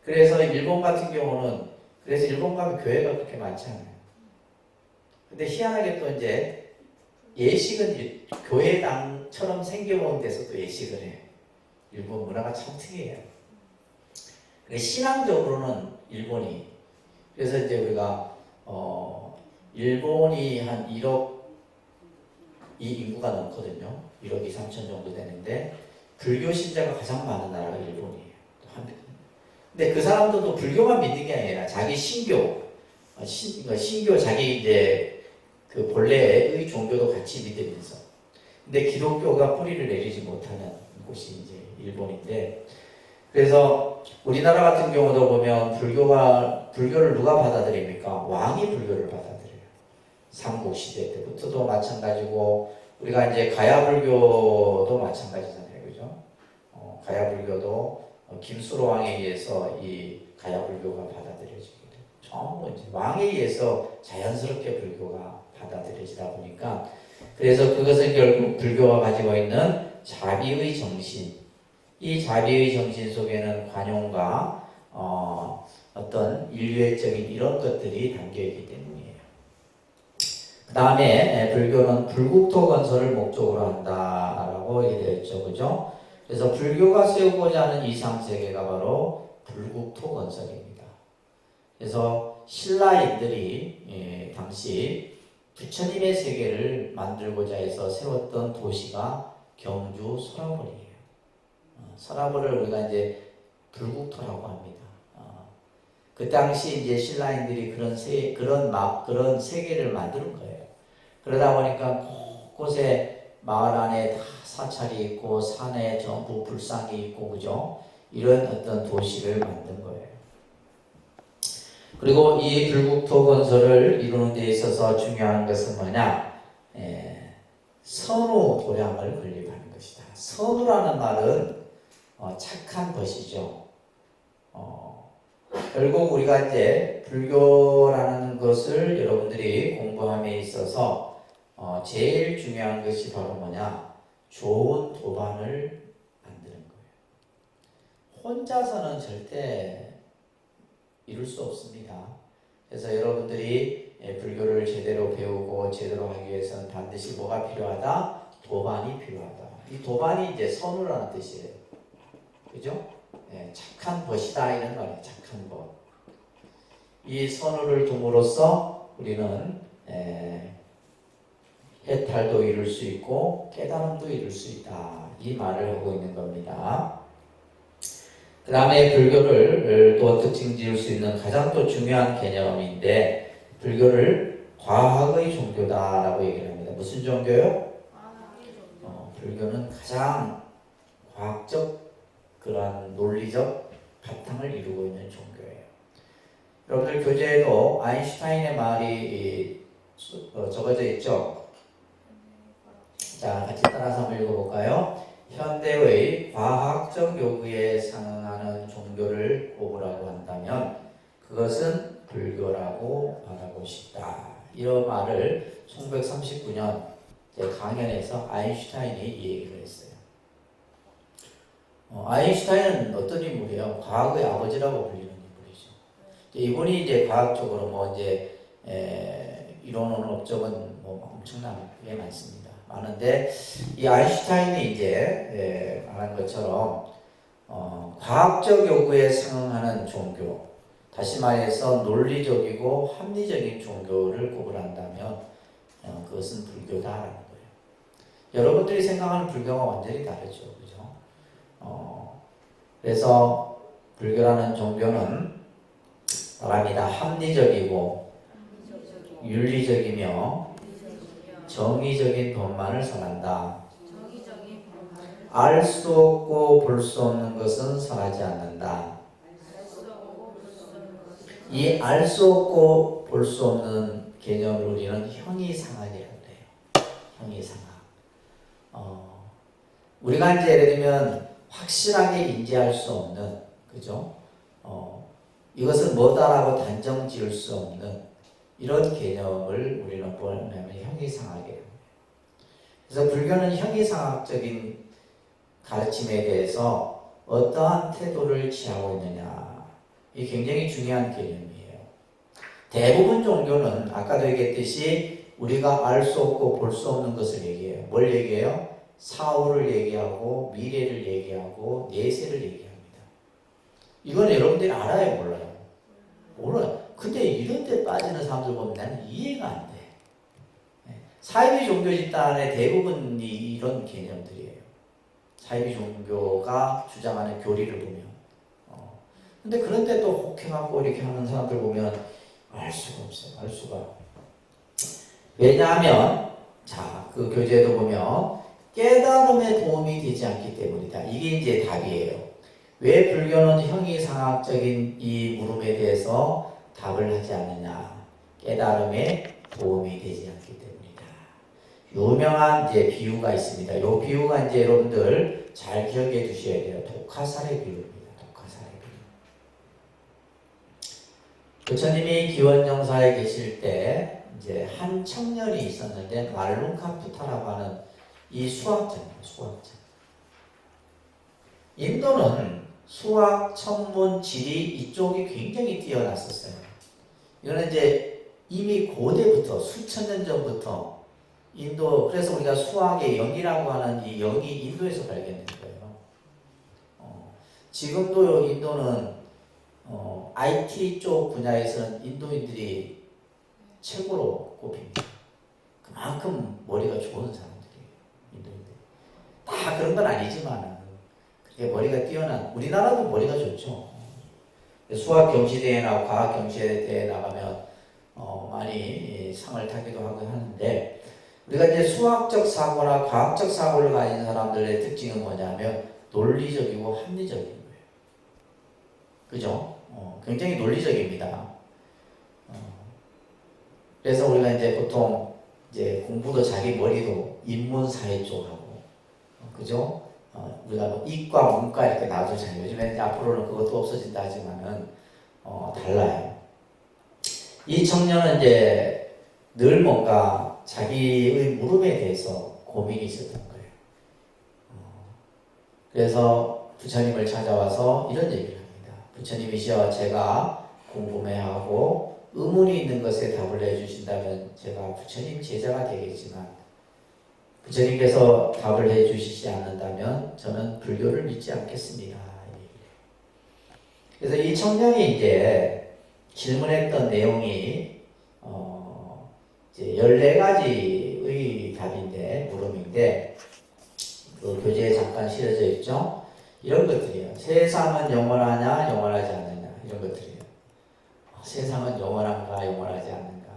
그래서 일본 같은 경우는 그래서 일본 가면 교회가 그렇게 많지 않아요. 근데 희한하게 또 이제 예식은 교회당처럼 생겨온 데서도 예식을 해요. 일본 문화가 참 특이해요. 신앙적으로는 일본이, 그래서 이제 우리가 일본이 한 1억 이 인구가 넘거든요. 1억 2, 3천 정도 되는데 불교 신자가 가장 많은 나라가 일본이에요. 근데 그 사람들도 불교만 믿는 게 아니라 자기 신교 자기 이제 그 본래의 종교도 같이 믿으면서, 근데 기독교가 뿌리를 내리지 못하는 곳이 이제 일본인데, 그래서 우리나라 같은 경우도 보면 불교를 누가 받아들입니까? 왕이 불교를 받아들여요. 삼국시대 때부터도 마찬가지고 우리가 이제 가야불교도 마찬가지잖아요, 그죠? 가야불교도 김수로왕에 의해서 이 가야불교가 받아들여지게 돼요. 전부 이제 왕에 의해서 자연스럽게 불교가 받아들여지다 보니까 그래서 그것은 결국 불교가 가지고 있는 자비의 정신, 이 자비의 정신 속에는 관용과 어떤 인류애적인 이런 것들이 담겨있기 때문이에요. 그 다음에 불교는 불국토 건설을 목적으로 한다라고 얘기했죠. 그죠? 그래서 불교가 세우고자 하는 이상세계가 바로 불국토 건설입니다. 그래서 신라인들이 당시 부처님의 세계를 만들고자 해서 세웠던 도시가 경주 서라벌이에요. 서라벌을 우리가 이제 불국토라고 합니다. 그 당시 이제 신라인들이 그런 세계를 만드는 거예요. 그러다 보니까 곳곳에 마을 안에 다 사찰이 있고 산에 전부 불상이 있고 그죠? 이런 어떤 도시를 만든 거예요. 그리고 이 불국토 건설을 이루는 데 있어서 중요한 것은 뭐냐? 선우 도량을 건립하는 것이다. 선우라는 말은 착한 것이죠. 결국 우리가 이제 불교라는 것을 여러분들이 공부함에 있어서 제일 중요한 것이 바로 뭐냐? 좋은 도반을 만드는 거예요. 혼자서는 절대 이룰 수 없습니다. 그래서 여러분들이 불교를 제대로 배우고 제대로 하기 위해서는 반드시 뭐가 필요하다? 도반이 필요하다. 이 도반이 이제 선우라는 뜻이에요. 그죠? 착한 벗이다 이런 말이에요. 착한 벗. 이 선우를 둠으로써 우리는 해탈도 이룰 수 있고 깨달음도 이룰 수 있다. 이 말을 하고 있는 겁니다. 그 다음에 불교를 또 특징 지을 수 있는 가장 또 중요한 개념인데 불교를 과학의 종교다라고 얘기를 합니다. 무슨 종교요? 불교는 가장 과학적 그러한 논리적 바탕을 이루고 있는 종교예요. 여러분들 교재에도 아인슈타인의 말이 적어져 있죠? 자, 같이 따라서 한번 읽어볼까요? 현대의 과학적 요구에 상응하는 종교를 꼽으라고 한다면 그것은 불교라고 말하고 싶다. 이런 말을 1939년 강연에서 아인슈타인이 이 얘기를 했어요. 아인슈타인은 어떤 인물이에요? 과학의 아버지라고 불리는 인물이죠. 이분이 이제 과학적으로 이론은 업적은 엄청나게 많습니다. 많은데 이 아인슈타인이 이제 말한 것처럼 과학적 요구에 상응하는 종교, 다시 말해서 논리적이고 합리적인 종교를 꼽으란다면 그것은 불교다라는 거예요. 여러분들이 생각하는 불교가 완전히 다르죠, 그죠? 그래서 불교라는 종교는 말합니다. 합리적이고 윤리적이며 정의적인 법만을 선한다. 알 수 없고 볼 수 없는 것은 선하지 않는다. 이 알 수 없고 볼 수 없는 개념을 우리는 형이상학이라고 해요. 형이상학. 우리가 이제 예를 들면 확실하게 인지할 수 없는, 그죠? 이것은 뭐다라고 단정 지을 수 없는 이런 개념을 우리는 뭐냐면 형이상학이에요. 그래서 불교는 형이상학적인 가르침에 대해서 어떠한 태도를 취하고 있느냐, 이 굉장히 중요한 개념이에요. 대부분 종교는 아까도 얘기했듯이 우리가 알 수 없고 볼 수 없는 것을 얘기해요. 뭘 얘기해요? 사후를 얘기하고 미래를 얘기하고 내세를 얘기합니다. 이건 여러분들이 알아요, 몰라요? 몰라요. 근데 이런 데 빠지는 사람들 보면 나는 이해가 안 돼. 사이비 종교 집단의 대부분이 이런 개념들이에요. 사이비 종교가 주장하는 교리를 보면. 근데 그런데 또 혹해갖고 이렇게 하는 사람들 보면 알 수가 없어요. 알 수가. 왜냐하면, 자, 그 교재에도 보면 깨달음에 도움이 되지 않기 때문이다. 이게 이제 답이에요. 왜 불교는 형이상학적인 이 물음에 대해서 답을 하지 않느냐. 깨달음에 도움이 되지 않기 때문이다. 유명한 이제 비유가 있습니다. 이 비유가 이제 여러분들 잘 기억해 두셔야 돼요. 독화살의 비유입니다. 독화살의 비유. 부처님이 기원정사에 계실 때 이제 한 청년이 있었는데 말룬카푸타라고 하는 이 수학자입니다. 수학자. 인도는 수학, 천문, 지리 이쪽이 굉장히 뛰어났었어요. 이거는 이제 이미 고대부터 수천 년 전부터 인도, 그래서 우리가 수학의 영이라고 하는 이 영이 인도에서 발견된 거예요. 지금도 인도는 IT 쪽 분야에서는 인도인들이 최고로 꼽힙니다. 그만큼 머리가 좋은 사람들이에요. 인도인들. 다 그런 건 아니지만 그게 머리가 뛰어난, 우리나라도 머리가 좋죠. 수학 경시대회나 과학 경시대회에 나가면 많이 상을 타기도 하고 하는데, 우리가 이제 수학적 사고나 과학적 사고를 가진 사람들의 특징은 뭐냐면 논리적이고 합리적인 거예요. 그죠? 굉장히 논리적입니다. 그래서 우리가 이제 보통 이제 공부도 자기 머리도 인문사회 쪽하고, 그죠? 우리가 뭐 이과, 문과 이렇게 놔두잖아요. 요즘에는 앞으로는 그것도 없어진다 하지만은 달라요. 이 청년은 이제 늘 뭔가 자기의 물음에 대해서 고민이 있었던 거예요. 그래서 부처님을 찾아와서 이런 얘기를 합니다. 부처님이시여, 제가 궁금해하고 의문이 있는 것에 답을 해주신다면 제가 부처님 제자가 되겠지만, 부처님께서 답을 해주시지 않는다면 저는 불교를 믿지 않겠습니다. 그래서 이 청년이 이제 질문했던 내용이 이제 14가지의 답인데, 물음인데, 그 교재에 잠깐 실어져 있죠. 이런 것들이에요. 세상은 영원하냐, 영원하지 않느냐, 이런 것들이에요. 세상은 영원한가, 영원하지 않는가.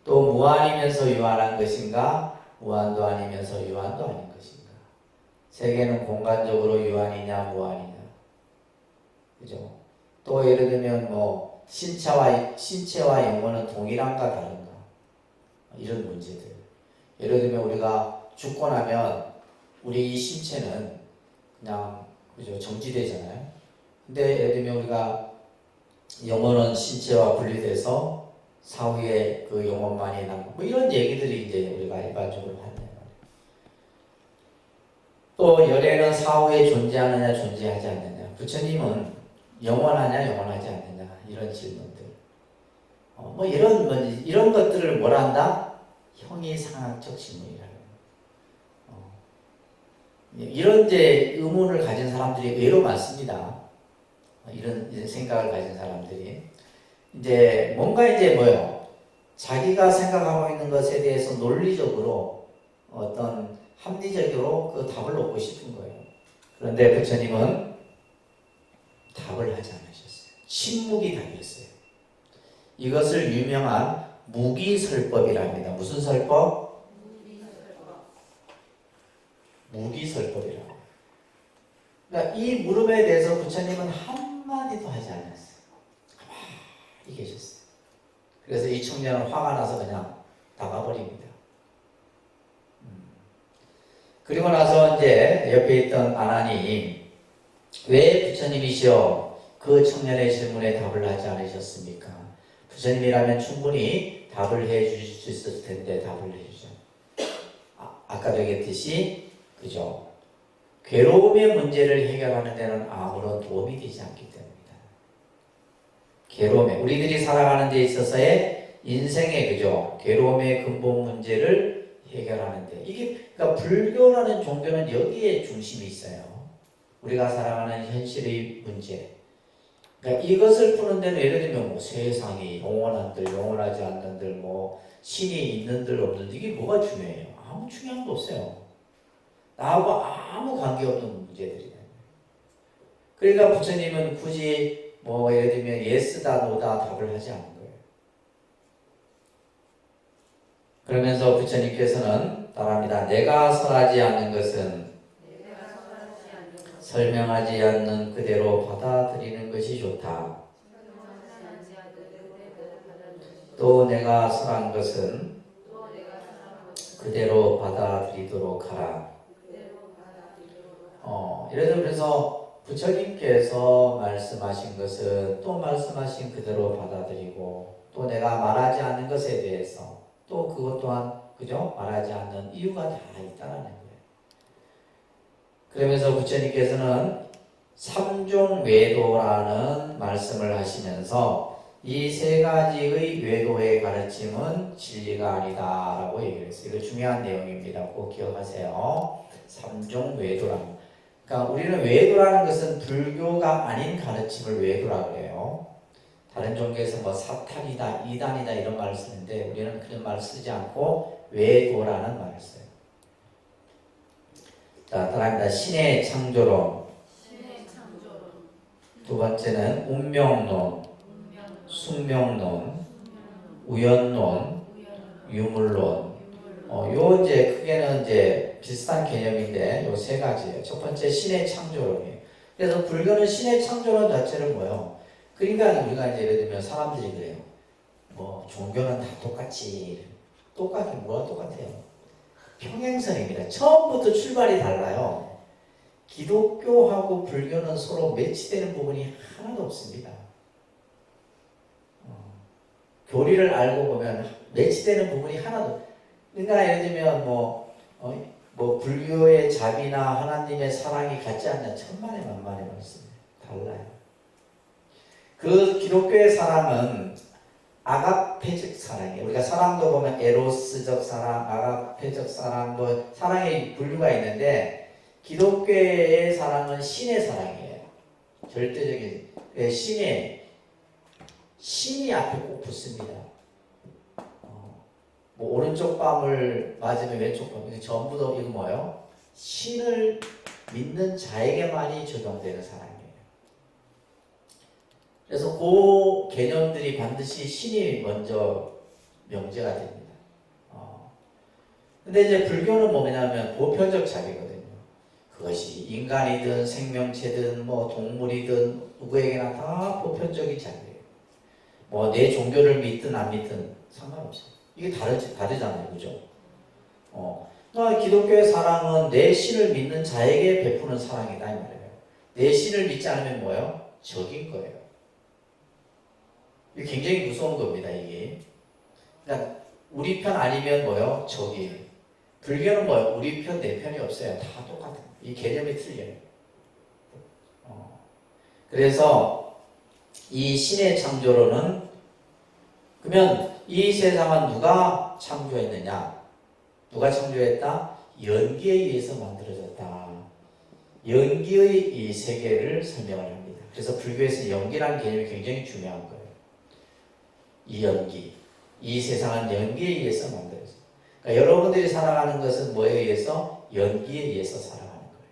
또 무한이면서 유한한 것인가, 무한도 아니면서 유한도 아닌 것인가. 세계는 공간적으로 유한이냐, 무한이냐. 그죠? 또 예를 들면 뭐 신체와 영혼은 동일한가 다른가, 이런 문제들. 예를 들면 우리가 죽고 나면 우리 이 신체는 그냥, 그죠, 정지되잖아요. 근데 예를 들면 우리가 영혼은 신체와 분리돼서 사후에 그 영혼만이 남고, 뭐 이런 얘기들이 이제 우리가 일반적으로 하네요. 또 열애는 사후에 존재하느냐, 존재하지 않느냐. 부처님은 영원하냐, 영원하지 않느냐, 이런 질문들. 뭐 이런 것들을 뭘 한다? 형이상학적 질문이라는. 이런 이제 의문을 가진 사람들이 의외로 많습니다. 이런 생각을 가진 사람들이 이제 뭔가 이제 뭐요? 자기가 생각하고 있는 것에 대해서 논리적으로 어떤 합리적으로 그 답을 얻고 싶은 거예요. 그런데 부처님은 답을 하지 않으셨어요. 침묵이 답이었어요. 이것을 유명한 무기설법이랍니다. 무슨 설법? 무기설법이라고. 그러니까 이 물음에 대해서 부처님은 한마디도 하지 않았어요. 가만히 계셨어요. 그래서 이 청년은 화가 나서 그냥 나가버립니다. 그리고 나서 이제 옆에 있던 아나니, 왜 부처님이시여 그 청년의 질문에 답을 하지 않으셨습니까? 부처님이라면 충분히 답을 해 주실 수 있었을 텐데 답을 해주죠. 아까도 얘기했듯이, 그죠? 괴로움의 문제를 해결하는 데는 아무런 도움이 되지 않기 때문이다. 괴로움에, 우리들이 살아가는 데 있어서의 인생의, 그죠? 괴로움의 근본 문제를 해결하는데, 이게, 그러니까 불교라는 종교는 여기에 중심이 있어요. 우리가 살아가는 현실의 문제. 그러니까 이것을 푸는 데는 예를 들면 뭐 세상이 영원한들, 영원하지 않는들, 뭐 신이 있는들, 없는들, 이게 뭐가 중요해요? 아무 중요한 거 없어요. 나하고 아무 관계없는 문제들이에요. 그러니까 부처님은 굳이 뭐 예를 들면 예스다, 노다 답을 하지 않는 거예요. 그러면서 부처님께서는 말합니다. 내가 설하지 않는 것은 설명하지 않는 그대로 받아들이는 것이 좋다. 또 내가 설한 것은 그대로 받아들이도록 하라. 그래서 부처님께서 말씀하신 것은 또 말씀하신 그대로 받아들이고 또 내가 말하지 않는 것에 대해서 또 그것 또한 그죠? 말하지 않는 이유가 다 있다라는 거예요. 그러면서 부처님께서는 삼종 외도라는 말씀을 하시면서 이 세 가지의 외도의 가르침은 진리가 아니다라고 얘기를 했어요. 이거 중요한 내용입니다. 꼭 기억하세요. 삼종 외도라는. 그러니까 우리는 외도라는 것은 불교가 아닌 가르침을 외도라고 해요. 다른 종교에서 뭐 사탄이다, 이단이다 이런 말을 쓰는데 우리는 그런 말을 쓰지 않고 외도라는 말을 써요. 자, 다음입니다. 신의 창조론. 두 번째는 운명론, 숙명론, 우연론, 유물론. 요 이제 크게는 이제 비슷한 개념인데 요 세 가지예요. 첫 번째 신의 창조론이에요. 그래서 불교는 신의 창조론 자체를 뭐예요? 그러니까 우리가 이제 예를 들면 사람들이 그래요. 뭐 종교는 다 똑같이. 똑같게 뭐가 똑같아요? 평행선입니다. 처음부터 출발이 달라요. 기독교하고 불교는 서로 매치되는 부분이 하나도 없습니다. 교리를 알고 보면 매치되는 부분이 하나도. 그러니까 예를 들면 뭐 불교의 자비나 하나님의 사랑이 같지 않는 천만의 만만의 말씀이에요. 달라요. 그 기독교의 사랑은 아가페적 사랑이에요. 우리가 사랑도 보면 에로스적 사랑, 아가페적 사랑, 뭐 사랑의 분류가 있는데 기독교의 사랑은 신의 사랑이에요. 절대적인 신이 앞에 꼭 붙습니다. 뭐 오른쪽 뺨을 맞으면 왼쪽 뺨, 전부 다 이거 뭐예요? 신을 믿는 자에게만이 적용되는 사랑이에요. 그래서 그 개념들이 반드시 신이 먼저 명제가 됩니다. 근데 이제 불교는 뭐냐면 보편적 자비거든요. 그것이 인간이든 생명체든 뭐 동물이든 누구에게나 다 보편적인 자비예요. 뭐 내 종교를 믿든 안 믿든 상관없어요. 이게 다르잖아요. 그죠? 그러니까 기독교의 사랑은 내 신을 믿는 자에게 베푸는 사랑이다 이 말이에요. 내 신을 믿지 않으면 뭐예요? 적인 거예요. 이게 굉장히 무서운 겁니다. 이게. 그러니까 우리 편 아니면 뭐예요? 적이. 불교는 뭐예요? 우리 편, 내 편이 없어요. 다 똑같아요. 이 개념이 틀려요. 그래서 이 신의 창조론은 그러면 이 세상은 누가 창조했느냐? 누가 창조했다? 연기에 의해서 만들어졌다. 연기의 이 세계를 설명을 합니다. 그래서 불교에서 연기라는 개념이 굉장히 중요한 거예요. 이 연기. 이 세상은 연기에 의해서 만들어졌다. 그러니까 여러분들이 살아가는 것은 뭐에 의해서? 연기에 의해서 살아가는 거예요.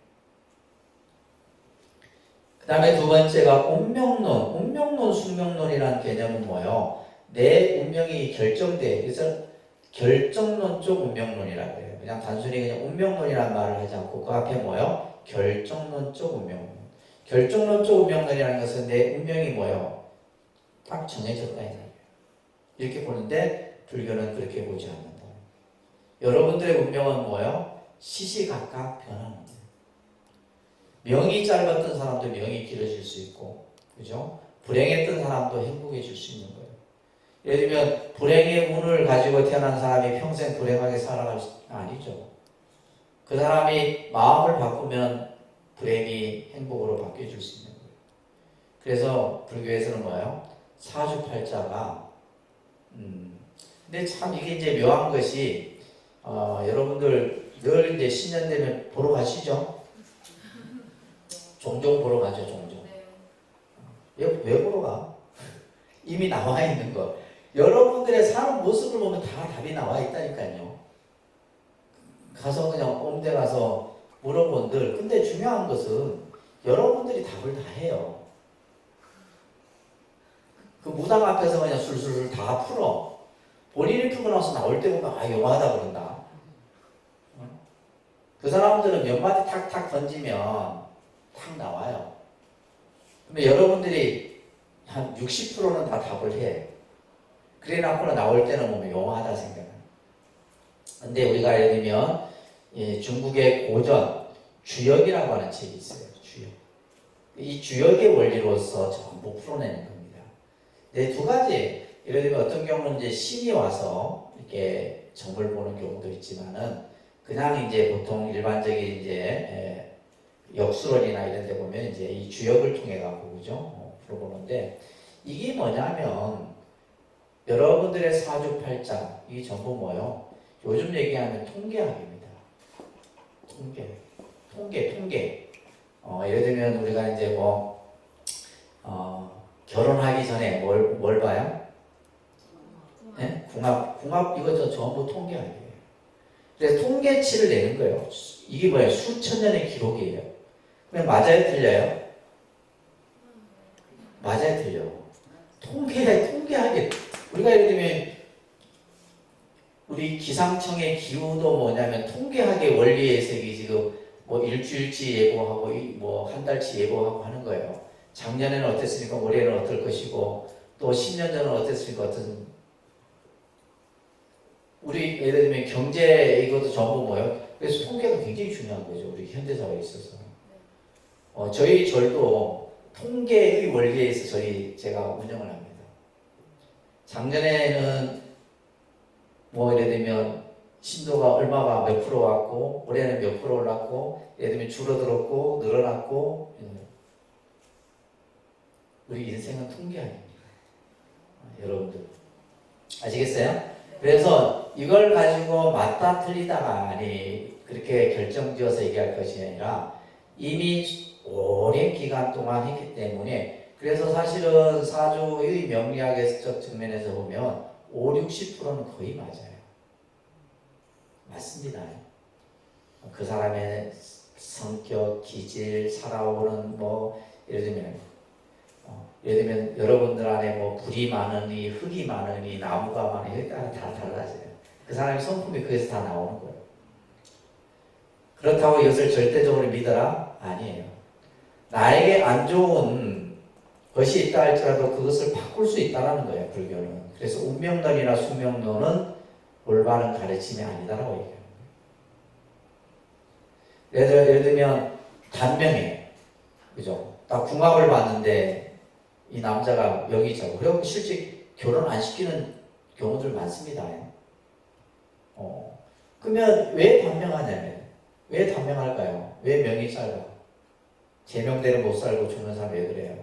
그 다음에 두 번째가 운명론. 운명론, 숙명론이라는 개념은 뭐예요? 내 운명이 결정돼. 그래서 결정론적 운명론이라고 해요. 그냥 단순히 그냥 운명론이라는 말을 하지 않고 그 앞에 뭐예요? 결정론적 운명론. 결정론적 운명론이라는 것은 내 운명이 뭐예요? 딱 정해졌다. 이렇게 보는데 불교는 그렇게 보지 않는다. 여러분들의 운명은 뭐예요? 시시각각 변하는 거예요. 명이 짧았던 사람도 명이 길어질 수 있고, 그죠? 불행했던 사람도 행복해질 수 있는 거예요. 예를 들면 불행의 운을 가지고 태어난 사람이 평생 불행하게 살아갈 수 아니죠. 그 사람이 마음을 바꾸면 불행이 행복으로 바뀌어질 수 있는 거예요. 그래서 불교에서는 뭐예요? 사주팔자가 근데 참 이게 이제 묘한 것이 여러분들 늘 이제 신년 되면 보러 가시죠? 종종 보러 가죠, 종종. 왜 보러 가? 이미 나와 있는 거. 여러분들의 사는 모습을 보면 다 답이 나와 있다니까요. 가서 그냥 옴대 가서 물어본들. 근데 중요한 것은 여러분들이 답을 다 해요. 그 무당 앞에서 그냥 술술 다 풀어. 본인이 풀고 나서 나올 때 보면 영화하다 그런다. 그 사람들은 몇 마디 탁탁 던지면 탁 나와요. 근데 여러분들이 한 60%는 다 답을 해. 그래 놓고 나올 때는 보면 용하다 생각해요. 근데 우리가 예를 들면 중국의 고전 주역이라고 하는 책이 있어요. 주역. 이 주역의 원리로서 전부 풀어내는 겁니다. 네, 두 가지. 예를 들면 어떤 경우는 이제 신이 와서 이렇게 점을 보는 경우도 있지만은 그냥 이제 보통 일반적인 이제 역수론이나 이런 데 보면 이제 이 주역을 통해 갖고 그죠? 풀어보는데 이게 뭐냐면 여러분들의 사주팔자 이게 전부 뭐요? 요즘 얘기하면 통계학입니다. 통계. 예를 들면 우리가 이제 결혼하기 전에 뭘 봐요? 네? 궁합 이것도 전부 통계학이에요. 그래서 통계치를 내는 거예요. 이게 뭐예요? 수천 년의 기록이에요. 그럼 맞아요? 틀려요? 맞아요? 틀려요? 통계학이 우리가 예를 들면 우리 기상청의 기후도 뭐냐면 통계학의 원리의 해석이 지금 뭐 일주일치 예보하고 뭐 한 달치 예보하고 하는 거예요. 작년에는 어땠으니까 올해는 어떨 것이고 또 10년 전은 어땠으니까 우리 예를 들면 경제 이것도 전부 뭐예요? 그래서 통계가 굉장히 중요한 거죠. 우리 현대사회에 있어서. 저희 절도 통계의 원리에 있어서 제가 운영을 합니다. 작년에는 뭐 예를 들면 신도가 얼마가 몇 프로 왔고 올해는 몇 프로 올랐고 예를 들면 줄어들었고 늘어났고 우리 인생은 통계아닙니다. 여러분들 아시겠어요? 그래서 이걸 가지고 맞다 틀리다가 아니 그렇게 결정지어서 얘기할 것이 아니라 이미 오랜 기간 동안 했기 때문에 그래서 사실은 사주의 명리학적 측면에서 보면 50~60%는 거의 맞아요. 맞습니다. 그 사람의 성격, 기질, 살아오는 예를 들면 여러분들 안에 뭐 불이 많으니 흙이 많으니 나무가 많으니 따라 다 달라져요. 그 사람의 성품이 거기서 다 나오는 거예요. 그렇다고 이것을 절대적으로 믿어라? 아니에요. 나에게 안 좋은 것이 있다 할지라도 그것을 바꿀 수 있다는 거예요. 불교는. 그래서 운명론이나 숙명론은 올바른 가르침이 아니다라고 얘기해요. 예를 들면 단명해. 그죠? 딱 궁합을 봤는데 이 남자가 명의자고 그리고 실제 결혼 안 시키는 경우들 많습니다. 그러면 왜 단명하냐면 왜 단명할까요? 왜 명이 짧아? 제명대로 못 살고 죽는 사람 왜 그래요?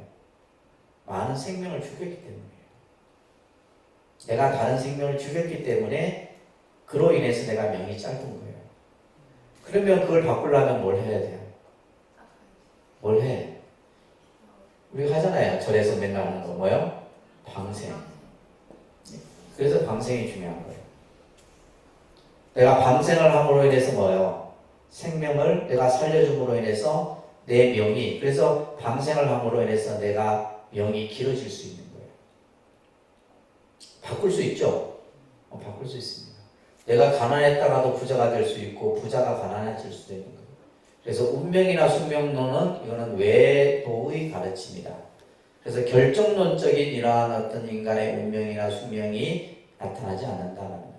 많은 생명을 죽였기 때문이에요. 내가 다른 생명을 죽였기 때문에 그로 인해서 내가 명이 짧은 거예요. 그러면 그걸 바꾸려면 뭘 해야 돼요? 뭘 해? 우리가 하잖아요. 절에서 맨날 하는 거 뭐요? 방생. 그래서 방생이 중요한 거예요. 내가 방생을 함으로 인해서 뭐예요? 생명을 내가 살려줌으로 인해서 내 명이 그래서 방생을 함으로 인해서 내가 명이 길어질 수 있는 거예요. 바꿀 수 있죠? 바꿀 수 있습니다. 내가 가난했다가도 부자가 될 수 있고 부자가 가난해질 수도 있는 거예요. 그래서 운명이나 숙명론은 이거는 외도의 가르침이다. 그래서 결정론적인 이러한 어떤 인간의 운명이나 숙명이 나타나지 않는다는 거예요.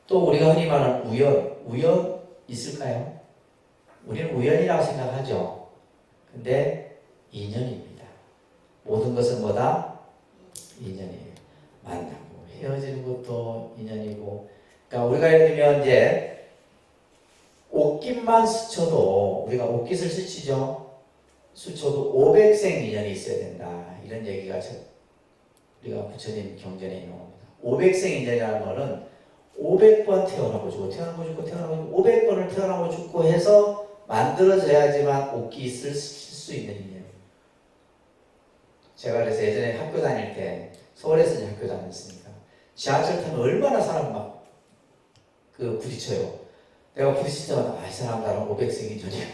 또 우리가 흔히 말하는 우연 있을까요? 우리는 우연이라고 생각하죠. 근데 인연입니다. 모든 것은 뭐다? 인연이에요. 만나고 헤어지는 것도 인연이고 그러니까 우리가 예를 들면 이제 옷깃만 스쳐도 우리가 옷깃을 스치죠. 스쳐도 500생 인연이 있어야 된다. 이런 얘기가 우리가 부처님 경전에 나옵니다. 500생 인연이라는 거는 500번 태어나고 죽고 태어나고 죽고 태어나고 죽고 500번을 태어나고 죽고 해서 만들어져야지만 옷깃을 스칠 수 있는 인연이에요. 제가 그래서 예전에 학교 다닐 때 서울에서 이제 학교 다녔으니까 지하철 타면 얼마나 사람 막 부딪혀요. 내가 부딪힐 때마다 이 사람 나랑 500생 인연이야.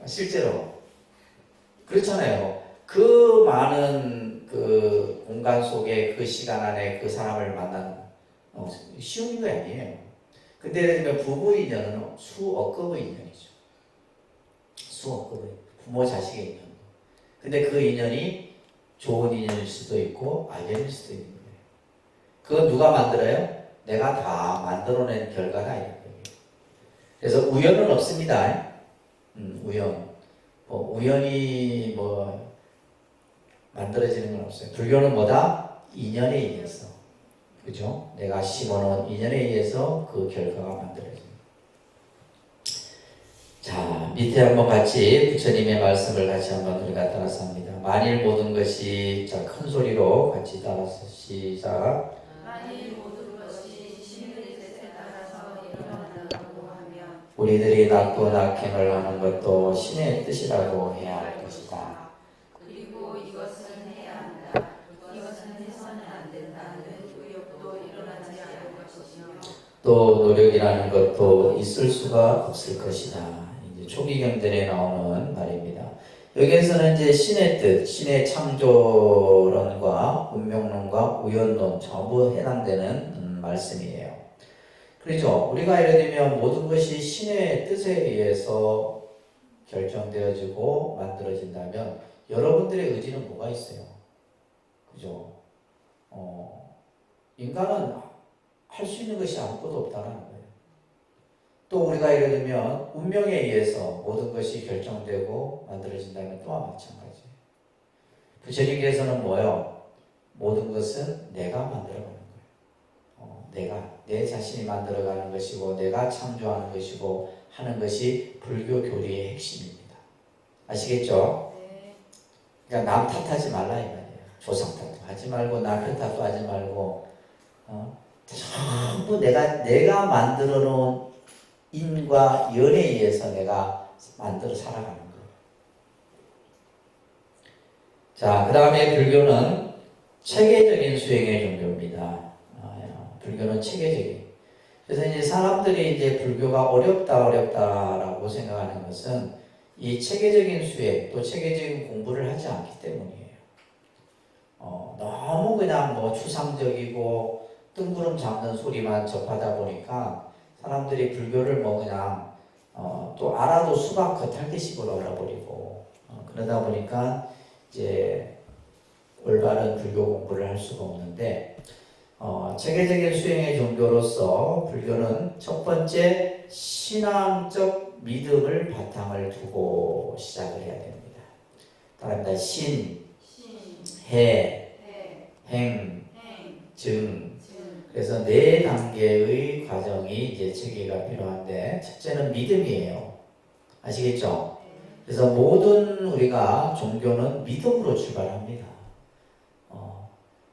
실제로 그렇잖아요. 그 많은 그 공간 속에 그 시간 안에 그 사람을 만나는 쉬운 게 아니에요. 근데 예를 들면 부부 인연은 수억급의 인연이죠. 수억급의 부모 자식의 인연. 근데 그 인연이 좋은 인연일 수도 있고 악연일 수도 있는 거예요. 그건 누가 만들어요? 내가 다 만들어낸 결과다 이런 거예요. 그래서 우연은 없습니다. 우연. 우연히 만들어지는 건 없어요. 불교는 뭐다? 인연에 의해서. 그죠? 내가 심어놓은 인연에 의해서 그 결과가 만들어집니다. 자, 밑에 한번 같이 부처님의 말씀을 같이 한번 우리가 따라서 합니다. 만일 모든 것이, 자, 큰 소리로 같이 따라서 시작. 만일 모든 것이 신의 뜻에 따라서 일어난다고 하면 우리들이 낳고 낙행을 하는 것도 신의 뜻이라고 해야 할 것이다. 그리고 이것은 해야 한다. 이것은 해서는 안 된다는 의욕도 일어나지 않을 것이며 또 노력이라는 것도 있을 수가 없을 것이다. 이제 초기경전에 나오는 말입니다. 여기에서는 이제 신의 뜻, 신의 창조론과 운명론과 우연론 전부 해당되는 말씀이에요. 그렇죠? 우리가 예를 들면 모든 것이 신의 뜻에 의해서 결정되어지고 만들어진다면 여러분들의 의지는 뭐가 있어요? 그죠? 인간은 할 수 있는 것이 아무것도 없다는 거예요. 또 우리가 예를 들면 운명에 의해서 모든 것이 결정되고 만들어진다면 또한 마찬가지예요. 부처님께서는 뭐예요? 모든 것은 내가 만들어가는 거예요. 내 자신이 만들어가는 것이고 내가 창조하는 것이고 하는 것이 불교 교리의 핵심입니다. 아시겠죠? 네. 그러니까 남 탓하지 말라 이 말이에요. 조상 탓하지 말고 남편 탓도 하지 말고 전부 내가 만들어 놓은 인과 연에 의해서 내가 만들어 살아가는 거예요. 자, 그 다음에 불교는 체계적인 수행의 종교입니다. 불교는 체계적인. 그래서 이제 사람들이 이제 불교가 어렵다라고 생각하는 것은 이 체계적인 수행 또 체계적인 공부를 하지 않기 때문이에요. 너무 그냥 추상적이고 뜬구름 잡는 소리만 접하다 보니까 사람들이 불교를 그냥 또 알아도 수박 겉핥기식으로 알아버리고 그러다 보니까 이제 올바른 불교 공부를 할 수가 없는데 체계적인 수행의 종교로서 불교는 첫 번째 신앙적 믿음을 바탕을 두고 시작을 해야 됩니다. 따라합니다. 신, 해, 행, 증. 그래서 네 단계의 과정이 이제 체계가 필요한데 첫째는 믿음이에요. 아시겠죠? 그래서 모든 우리가 종교는 믿음으로 출발합니다.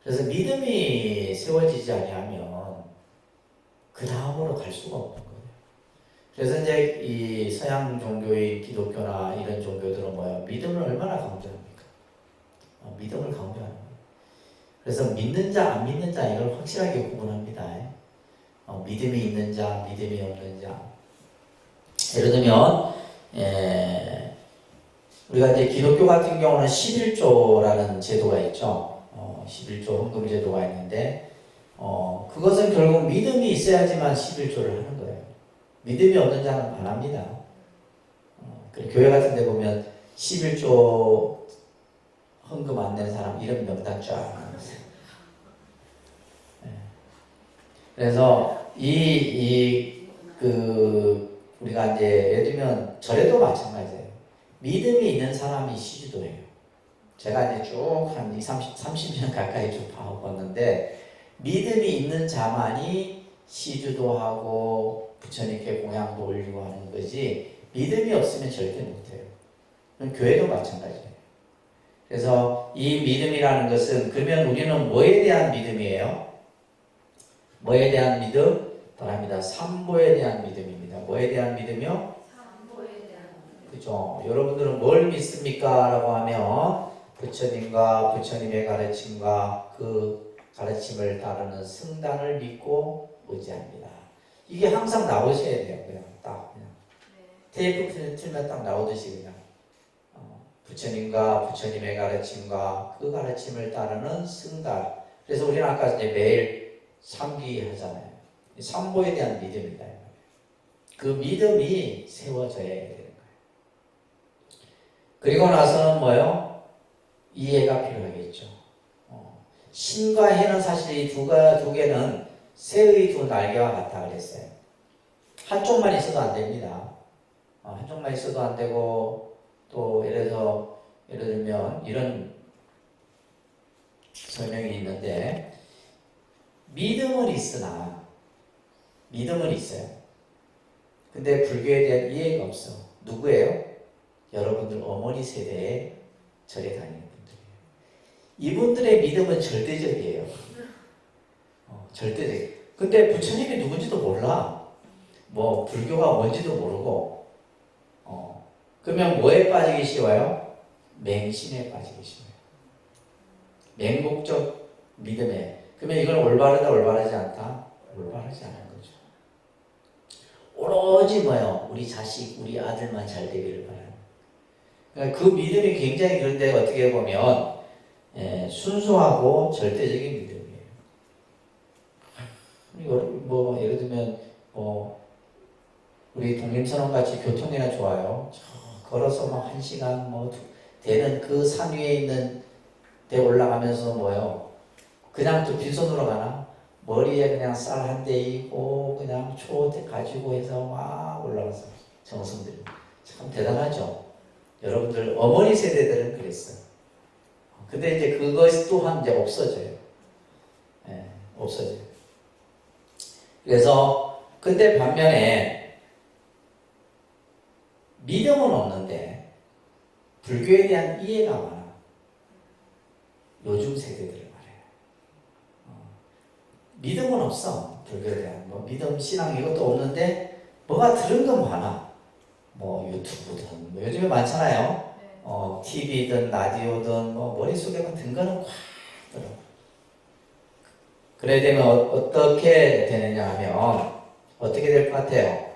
그래서 믿음이 세워지지 아니하면 그 다음으로 갈 수가 없는 거예요. 그래서 이제 이 서양 종교의 기독교나 이런 종교들은 뭐예요? 믿음을 얼마나 강조합니까? 믿음을 강조하는 거예요. 그래서 믿는 자, 안 믿는 자 이걸 확실하게 구분합니다. 믿음이 있는 자, 믿음이 없는 자. 예를 들면 우리가 이제 기독교 같은 경우는 11조라는 제도가 있죠. 11조 헌금 제도가 있는데 그것은 결국 믿음이 있어야지만 11조를 하는 거예요. 믿음이 없는 자는 안 합니다. 교회 같은 데 보면 11조 헌금 안 낸 사람 이름 명단 쫙 나왔어요. 그래서 우리가 이제 예를 들면 절에도 마찬가지예요. 믿음이 있는 사람이 시주도해요. 제가 이제 쭉 한 30년 가까이 쭉 봐왔는데 믿음이 있는 자만이 시주도 하고 부처님께 공양도 올리고 하는 거지 믿음이 없으면 절대 못해요. 교회도 마찬가지예요. 그래서 이 믿음이라는 것은 그러면 우리는 뭐에 대한 믿음이에요? 뭐에 대한 믿음? 바랍니다. 삼보에 대한 믿음입니다. 뭐에 대한 믿음이요? 삼보에 대한 믿음. 그죠? 여러분들은 뭘 믿습니까? 라고 하면 부처님과 부처님의 가르침과 그 가르침을 따르는 승단을 믿고 의지합니다. 이게 항상 나오셔야 돼요. 그냥 딱 그냥. 테이프 틀면 딱 나오듯이 그냥 부처님과 부처님의 가르침과 그 가르침을 따르는 승단. 그래서 우리는 아까 이제 매일 삼기 하잖아요. 삼보에 대한 믿음이다. 그 믿음이 세워져야 되는 거예요. 그리고 나서는 뭐예요? 이해가 필요하겠죠. 신과 해는 사실 이 두 개는 새의 두 날개와 같다 그랬어요. 한쪽만 있어도 안 됩니다. 한쪽만 있어도 안 되고 또 예를 들면 이런 설명이 있는데 믿음은 있으나 믿음은 있어요. 근데 불교에 대한 이해가 없어. 누구예요? 여러분들 어머니 세대에 절에 다니는 분들이에요. 이분들의 믿음은 절대적이에요. 절대적. 근데 부처님이 누군지도 몰라. 뭐 불교가 뭔지도 모르고. 그러면 뭐에 빠지기 쉬워요? 맹신에 빠지기 쉬워요. 맹목적 믿음에. 그러면 이건 올바르다 올바르지 않다? 올바르지 않은 거죠. 오로지 뭐요? 우리 자식, 우리 아들만 잘 되기를 바라는. 그러니까 그 믿음이 굉장히 그런데 어떻게 보면 순수하고 절대적인 믿음이에요. 뭐 예를 들면 우리 독림선원 같이 교통이나 좋아요. 걸어서 막 1시간 되는 그 산 위에 있는 데 올라가면서 뭐요? 그냥 또 빈손으로 가나? 머리에 그냥 쌀 한 대 있고 그냥 초대 가지고 해서 막 올라가서 정성 들이고 참 대단하죠. 여러분들 어머니 세대들은 그랬어요. 근데 이제 그것 또한 이제 없어져요. 없어져요. 그래서 근데 반면에 믿음은 없는데 불교에 대한 이해가 많아. 요즘 세대들을 말해요. 믿음은 없어. 불교에 대한 믿음, 신앙 이것도 없는데 뭐가 들은 건 많아. 유튜브든 요즘에 많잖아요. TV든 라디오든 머릿속에만 든 거는 꽉 들어. 그래야 되면 어떻게 되느냐 하면 어떻게 될 것 같아요?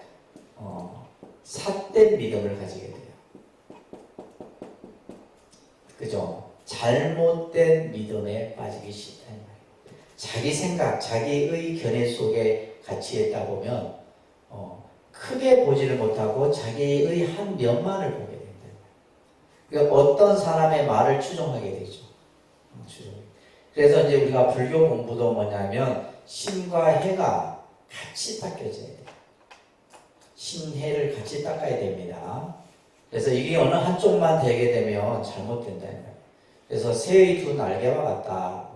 삿된 믿음을 가지게 돼요. 그죠? 잘못된 믿음에 빠지기 쉽다. 자기 생각, 자기의 견해 속에 같이 있다 보면 크게 보지를 못하고 자기의 한 면만을 보게 된다. 그러니까 어떤 사람의 말을 추종하게 되죠. 그래서 이제 우리가 불교 공부도 뭐냐면 신과 해가 같이 닦여져야 돼요. 신해를 같이 닦아야 됩니다. 그래서 이게 어느 한쪽만 되게 되면 잘못된다. 그래서 새의 두 날개와 같다.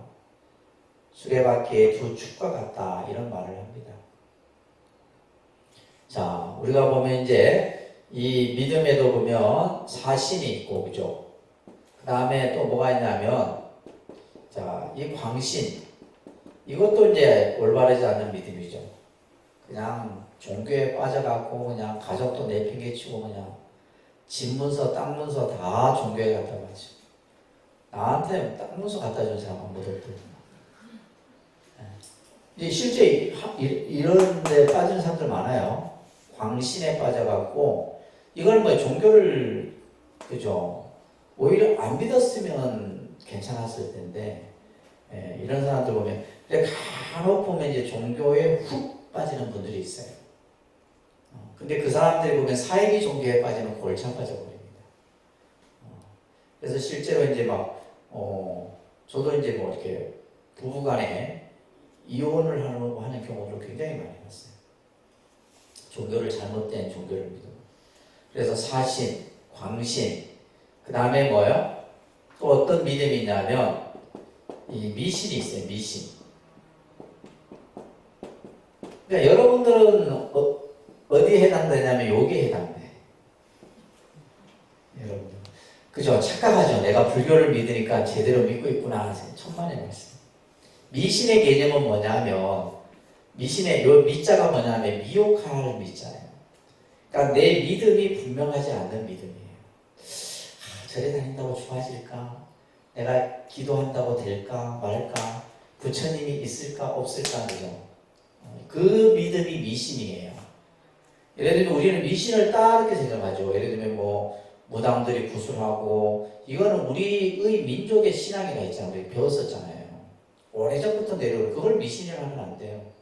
수레바퀴의 두 축과 같다. 이런 말을 합니다. 자, 우리가 보면 이제 이 믿음에도 보면 사신이 있고, 그죠? 그 다음에 또 뭐가 있냐면, 자, 이 광신. 이것도 이제 올바르지 않는 믿음이죠. 그냥 종교에 빠져갖고 그냥 가족도 내팽개치고 그냥 집 문서, 땅 문서 다 종교에 갖다 바쳐. 나한테 땅 문서 갖다 준 사람 아무도 없거든요. 실제 이런 데 빠진 사람들 많아요. 광신에 빠져갖고 이걸 종교를 그죠? 오히려 안 믿었으면 괜찮았을 텐데 이런 사람들 보면 간혹 보면 이제 종교에 훅 빠지는 분들이 있어요. 근데 그 사람들이 보면 사이비 종교에 빠지면 골치 빠져버립니다. 그래서 실제로 이제 저도 이제 이렇게 부부간에 이혼을 하는 경우를 굉장히 많이 봤어요. 종교를 잘못된 종교를 믿어요. 그래서 사신, 광신, 그 다음에 뭐요? 또 어떤 믿음이 있냐면 이 미신이 있어요. 미신. 그러니까 여러분들은 어디에 해당되냐면 여기에 해당돼. 여러분들. 그죠? 착각하죠. 내가 불교를 믿으니까 제대로 믿고 있구나. 천만의 말씀. 미신의 개념은 뭐냐면 미신의 요 미자가 뭐냐면 미혹할 미자예요. 그러니까 내 믿음이 분명하지 않는 믿음이에요. 절에 다닌다고 좋아질까? 내가 기도한다고 될까 말까? 부처님이 있을까 없을까? 그죠? 그 믿음이 미신이에요. 예를 들면 우리는 미신을 따르게 생각하죠. 예를 들면 무당들이 구술하고 이거는 우리의 민족의 신앙이라 있잖아요. 우리 배웠었잖아요. 오래전부터 내려오고 그걸 미신이라 하면 안 돼요.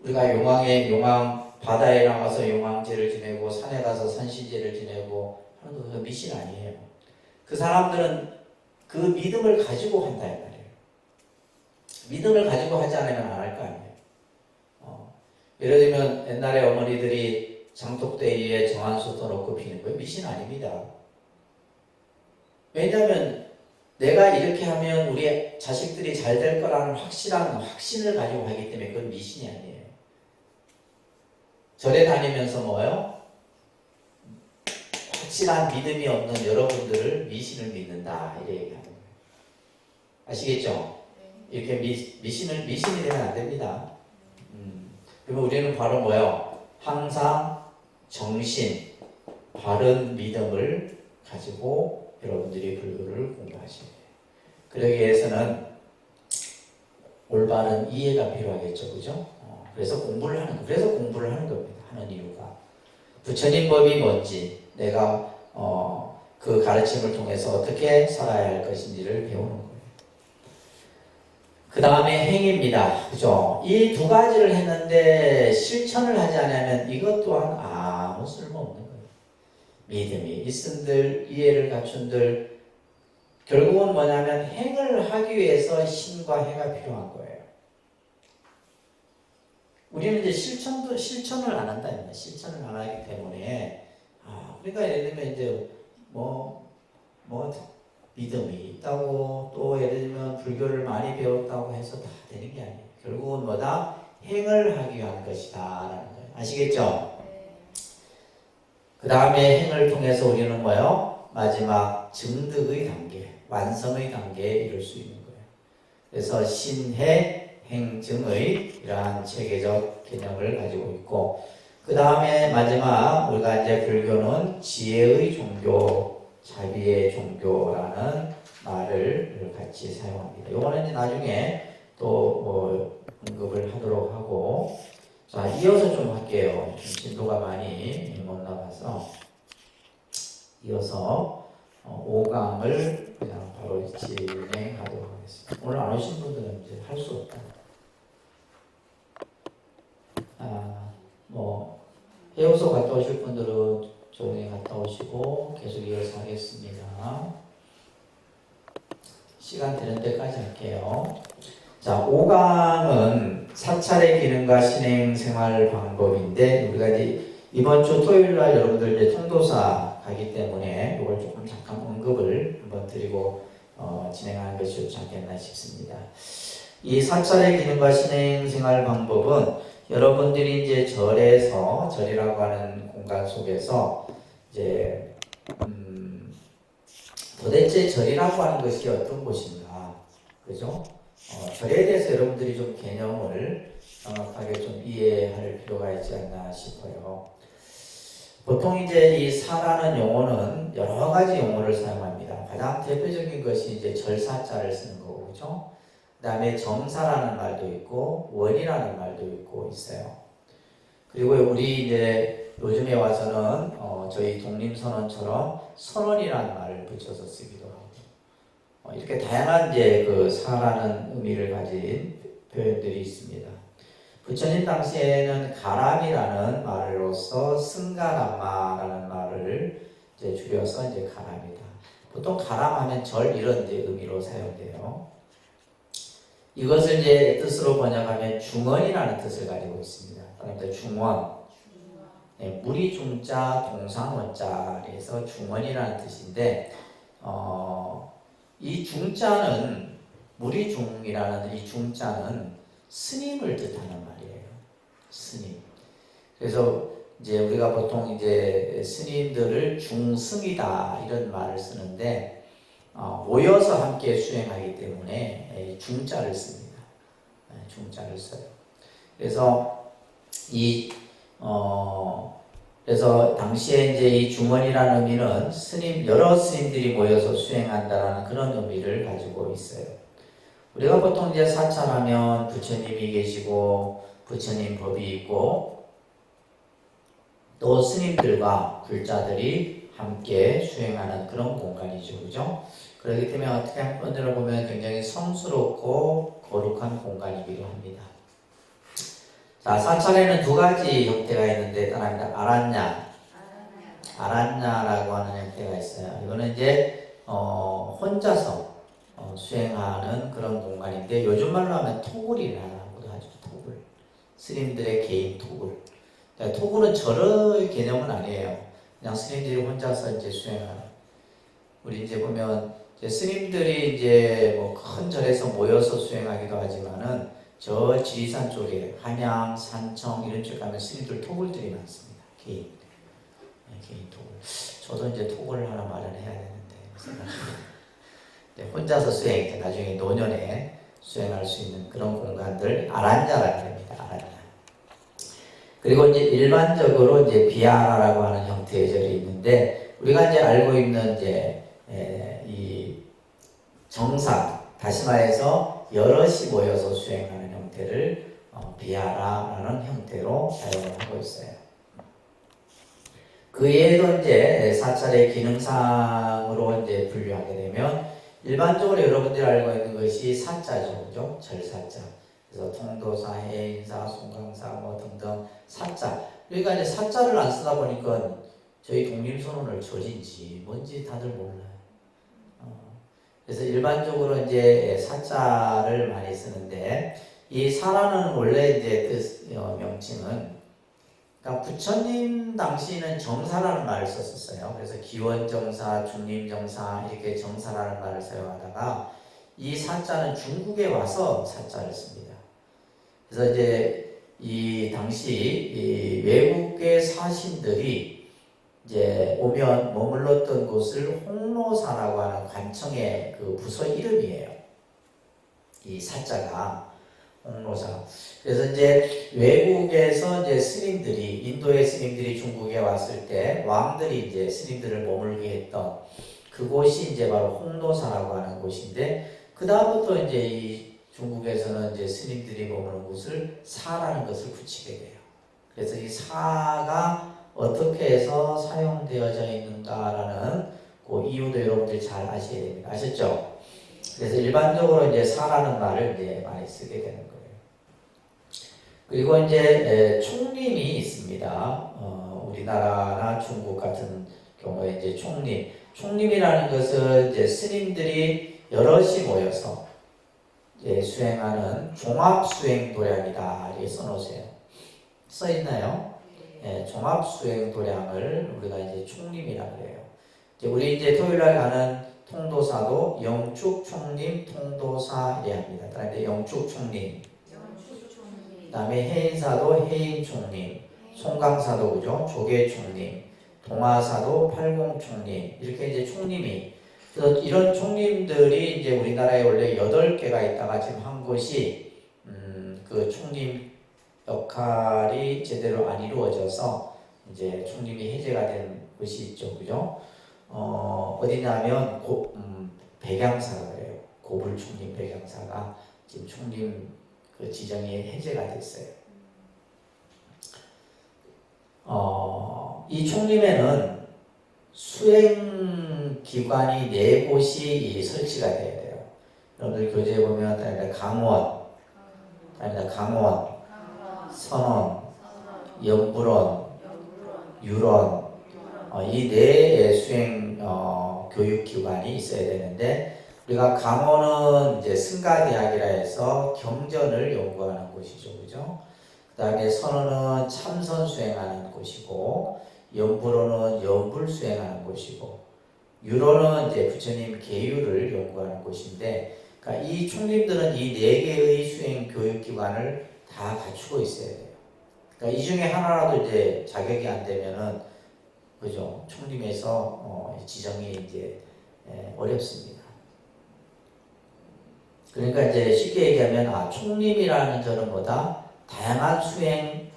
우리가 용왕 바다에 나가서 용왕제를 지내고 산에 가서 산신제를 지내고 하는 거 미신 아니에요. 그 사람들은 그 믿음을 가지고 한다 이 말이에요. 믿음을 가지고 하지 않으면 안 할 거 아니에요. 예를 들면 옛날에 어머니들이 장독대 위에 정한수 떠놓고 피는 거예요. 미신 아닙니다. 왜냐하면 내가 이렇게 하면 우리 자식들이 잘 될 거라는 확실한 확신을 가지고 하기 때문에 그건 미신이 아니에요. 절에 다니면서 뭐예요? 확실한 믿음이 없는 여러분들을 미신을 믿는다 이렇게 얘기하는 거예요. 아시겠죠? 이렇게 미신이 되면 안 됩니다. 그러면 우리는 바로 뭐예요? 항상 정신, 바른 믿음을 가지고 여러분들이 불교를 공부하셔야 돼요. 그러기 위해서는 올바른 이해가 필요하겠죠, 그죠? 그래서 공부를 하는 겁니다. 하는 이유가 부처님 법이 뭔지, 내가 그 가르침을 통해서 어떻게 살아야 할 것인지를 배우는 거예요. 그 다음에 행입니다. 그죠? 이 두 가지를 했는데 실천을 하지 않으면 이것 또한 아무 쓸모없는 거예요. 믿음이 있은들, 이해를 갖춘들, 결국은 뭐냐면 행을 하기 위해서 신과 해가 필요한 거예요. 우리는 이제 실천을 안 한다. 실천을 안 하기 때문에, 그러니까 예를 들면 이제 믿음이 있다고 또 예를 들면 불교를 많이 배웠다고 해서 다 되는 게 아니에요. 결국은 뭐다? 행을 하기 위한 것이다 라는 거예요. 아시겠죠? 그 다음에 행을 통해서 우리는 뭐요? 마지막 증득의 단계, 완성의 단계에 이룰 수 있는 거예요. 그래서 신해 행증의 이러한 체계적 개념을 가지고 있고, 그 다음에 마지막 우리가 이제 불교는 지혜의 종교, 자비의 종교라는 말을 같이 사용합니다. 요거는 이제 나중에 또 언급을 하도록 하고, 자, 이어서 좀 할게요. 진도가 많이 못 나가서 이어서 5강을 그냥 바로 진행하도록 하겠습니다. 오늘 안 오신 분들은 이제 할 수 없다. 해우소 갔다 오실 분들은 조용히 갔다 오시고 계속 이어서 하겠습니다. 시간 되는 때까지 할게요. 자, 5강은 사찰의 기능과 신행 생활 방법인데, 우리가 이제 이번 주 토요일 날 여러분들 이제 통도사 가기 때문에 이걸 조금 잠깐 언급을 한번 드리고 진행하는 것이 좋지 않겠나 싶습니다. 이 사찰의 기능과 신행 생활 방법은 여러분들이 이제 절이라고 하는 공간 속에서 이제 도대체 절이라고 하는 것이 어떤 곳인가, 그죠? 절에 대해서 여러분들이 좀 개념을 정확하게 좀 이해할 필요가 있지 않나 싶어요. 보통 이제 이 사라는 용어는 여러 가지 용어를 사용합니다. 가장 대표적인 것이 이제 절사자를 쓰는 거고, 그죠? 그 다음에 정사라는 말도 있고, 원이라는 말도 있고 있어요. 그리고 우리 이제 요즘에 와서는 저희 독립선언처럼 선언이라는 말을 붙여서 쓰기도 하고, 이렇게 다양한 이제 그 사라는 의미를 가진 표현들이 있습니다. 부처님 당시에는 가람이라는 말로서 승가람마라는 말을 이제 줄여서 이제 가람이다. 보통 가람하면 절 이런 이제 의미로 사용돼요. 이것을 이제 뜻으로 번역하면 중원이라는 뜻을 가지고 있습니다. 그러니까 중원, 무리 중자 동상원자에서 중원이라는 뜻인데, 이 중자는 무리 중이라는 이 중자는 스님을 뜻하는 말이에요. 스님. 그래서 이제 우리가 보통 이제 스님들을 중승이다 이런 말을 쓰는데, 모여서 함께 수행하기 때문에 중자를 씁니다. 중자를 써요. 그래서 그래서 당시에 이제 이 중원이라는 의미는 여러 스님들이 모여서 수행한다라는 그런 의미를 가지고 있어요. 우리가 보통 이제 사찰하면 부처님이 계시고 부처님 법이 있고 또 스님들과 불자들이 함께 수행하는 그런 공간이죠, 그죠? 그렇기 때문에 어떻게 한편으로 보면 굉장히 성스럽고 거룩한 공간이기도 합니다. 자, 사찰에는 두 가지 형태가 있는데, 하나입니다. 아란냐라고 하는 형태가 있어요. 이거는 이제 혼자서 수행하는 그런 공간인데, 요즘 말로 하면 토굴이라고도 하죠. 토굴. 스님들의 개인 토굴. 토굴은 절의 개념은 아니에요. 그냥 스님들이 혼자서 이제 수행하는. 우리 이제 보면 이제 스님들이 이제 뭐 큰 절에서 모여서 수행하기도 하지만은 저 지리산 쪽에 한양, 산청 이런 쪽 가면 스님들 토굴들이 많습니다. 개인 토굴. 저도 이제 토굴을 하나 마련해야 되는데 혼자서 수행, 이제 나중에 노년에 수행할 수 있는 그런 공간들 아란자라고 합니다. 아란자. 그리고 이제 일반적으로 이제 비아라라고 하는 형태의 절이 있는데 우리가 이제 알고 있는 이제 이 정상, 다시 말해서 여럿이 모여서 수행하는 형태를 비아라라는 형태로 사용을 하고 있어요. 그 외에도 이제 사찰의 기능상으로 이제 분류하게 되면 일반적으로 여러분들이 알고 있는 것이 사자죠, 그죠? 절사자. 그래서 통도사, 해인사, 송강사 뭐 등등 사자. 그러니까 이제 사자를 안 쓰다 보니까 저희 독립선언을 절인지 뭔지 다들 몰라요. 그래서 일반적으로 이제 사자를 많이 쓰는데 이 사라는 원래 이제 뜻 명칭은 그러니까 부처님 당시에는 정사라는 말을 썼었어요. 그래서 기원정사, 중림정사 이렇게 정사라는 말을 사용하다가 이 사자는 중국에 와서 사자를 씁니다. 그래서 이제 이 당시 이 외국의 사신들이 이제 오면 머물렀던 곳을 홍로사라고 하는 관청의 그 부서 이름이에요. 이 사자가 홍로사. 그래서 이제 외국에서 이제 스님들이 인도의 스님들이 중국에 왔을 때 왕들이 이제 스님들을 머물게 했던 그곳이 이제 바로 홍로사라고 하는 곳인데 그 다음부터 이제 이 중국에서는 이제 스님들이 머무는 곳을 사라는 것을 붙이게 돼요. 그래서 이 사가 어떻게 해서 사용되어져 있는가라는 그 이유도 여러분들이 잘 아셔야 됩니다. 아셨죠? 그래서 일반적으로 이제 사라는 말을 이제 많이 쓰게 되는 거예요. 그리고 이제 총림이 있습니다. 우리나라나 중국 같은 경우에 이제 총림. 총림이라는 것은 이제 스님들이 여럿이 모여서 이제 수행하는 종합수행도량이다 이렇게 써놓으세요. 써 있나요? 네, 종합수행도량을 우리가 이제 총림이라고 해요. 우리 이제 토요일날 가는 통도사도 영축총림 통도사 이래 합니다. 그다음에 영축총림. 그다음에 해인사도 해인총림, 송강사도 그죠? 조계총림, 동화사도 팔공총림 이렇게 이제 총림이 그래서 이런 총림들이 이제 우리나라에 원래 8개가 있다가 지금 한 곳이 그 총림 역할이 제대로 안 이루어져서 이제 총림이 해제가 된 곳이 있죠, 그죠? 어디냐면 백양사가 그래요. 고불총림 백양사가 지금 총림 그 지정이 해제가 됐어요. 이 총림에는 수행 기관이 4곳이 설치가 돼야 돼요. 여러분들 교재에 보면 강원, 선원, 연불원, 유론 이 4의 수행 교육 기관이 있어야 되는데 우리가 강원은 이제 승가대학이라 해서 경전을 연구하는 곳이죠, 그죠? 그 다음에 선원은 참선 수행하는 곳이고, 연불원은 연불 수행하는 곳이고, 유로는 이제 부처님 계율을 연구하는 곳인데, 그러니까 이 총림들은 이 4개의 수행 교육 기관을 다 갖추고 있어야 돼요. 그러니까 이 중에 하나라도 이제 자격이 안 되면은, 그죠? 총림에서 지정이 이제 어렵습니다. 그러니까 이제 쉽게 얘기하면 총림이라는 절은 뭐다? 다양한 수행,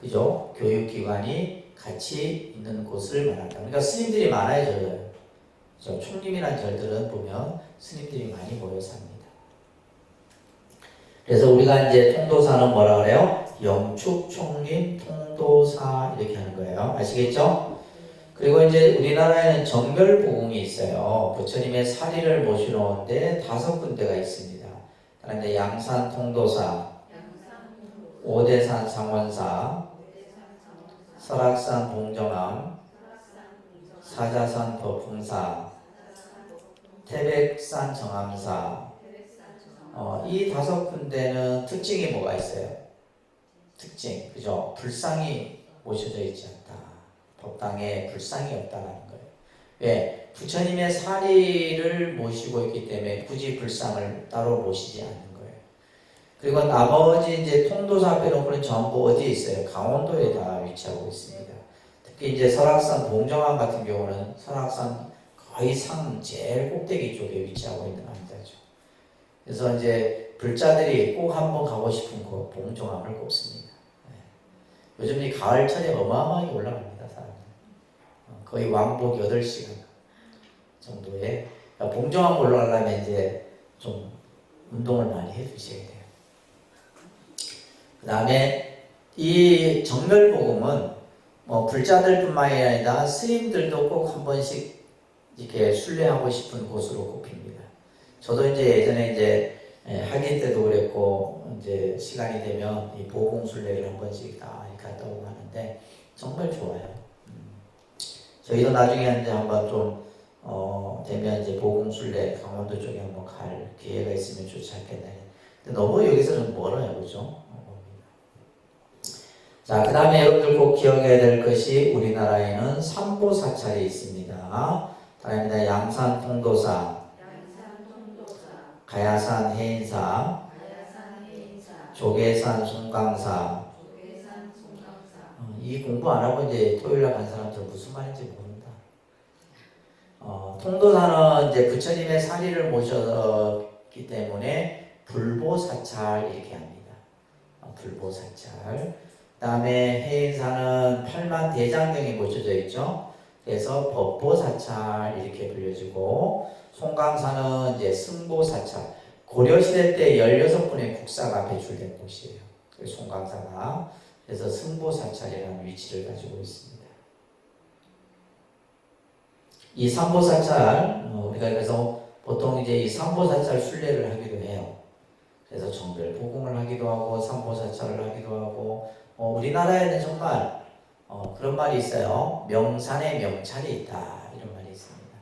그죠? 교육기관이 같이 있는 곳을 말한다. 그러니까 스님들이 많아요, 절은. 총림이라는 절들은 보면 스님들이 많이 모여서 합니다. 그래서 우리가 이제 통도사는 뭐라 그래요? 영축, 총림, 통도사 이렇게 하는 거예요. 아시겠죠? 그리고 이제 우리나라에는 정별보궁이 있어요. 부처님의 사리를 모시러 오는데 5군데가 있습니다. 그런데 양산 통도사, 오대산 상원사, 설악산 봉정암, 사자산 법풍사, 태백산 정암사 이 5군데는 특징이 뭐가 있어요? 특징, 그죠? 불상이 모셔져 있지 않다. 법당에 불상이 없다라는 거예요. 왜? 부처님의 사리를 모시고 있기 때문에 굳이 불상을 따로 모시지 않는 거예요. 그리고 나머지 이제 통도사 빼놓고는 전부 어디에 있어요? 강원도에 다 위치하고 있습니다. 특히 이제 설악산 봉정암 같은 경우는 설악산 거의 산 제일 꼭대기 쪽에 위치하고 있는 암자죠. 그래서 이제 불자들이 꼭 한번 가고 싶은 곳 봉정암을 꼽습니다. 요즘 이 가을철에 어마어마하게 올라갑니다, 사람들. 거의 왕복 8시간 정도에. 그러니까 봉정암 올라가려면 이제 좀 운동을 많이 해주셔야 돼요. 그 다음에 이 정멸복음은 뭐 불자들뿐만이 아니라 스님들도 꼭 한 번씩 이렇게 순례하고 싶은 곳으로 꼽힙니다. 저도 이제 예전에 이제 학예 때도 그랬고 이제 시간이 되면 이 보공순례를 한 번씩 다 갔다 오고 하는데 정말 좋아요. 저희도 나중에 이제 한번 좀 되면 이제 보공순례 강원도 쪽에 한번 갈 기회가 있으면 좋지 않겠나. 근데 너무 여기서 좀 멀어요, 그죠? 자, 그 다음에 여러분들 꼭 기억해야 될 것이 우리나라에는 삼보사찰이 있습니다. 다음입니다. 양산 통도사, 가야산 해인사, 조계산 송강사. 이 공부 안 하고 이제 토요일날 간 사람들 무슨 말인지 모른다. 통도사는 이제 부처님의 사리를 모셨기 때문에 불보사찰 이렇게 합니다. 불보사찰. 그 다음에 해인사는 8만 대장경이 모셔져 있죠. 그래서 법보사찰 이렇게 불려지고, 송강사는 이제 승보사찰. 고려시대 때 16분의 국사가 배출된 곳이에요. 송강사가. 그래서 승보사찰이라는 위치를 가지고 있습니다. 이 삼보사찰, 우리가 그래서 보통 이제 이 삼보사찰 순례를 하기도 해요. 그래서 정별보궁을 하기도 하고, 삼보사찰을 하기도 하고, 우리나라에는 정말 그런 말이 있어요. 명산에 명찰이 있다. 이런 말이 있습니다.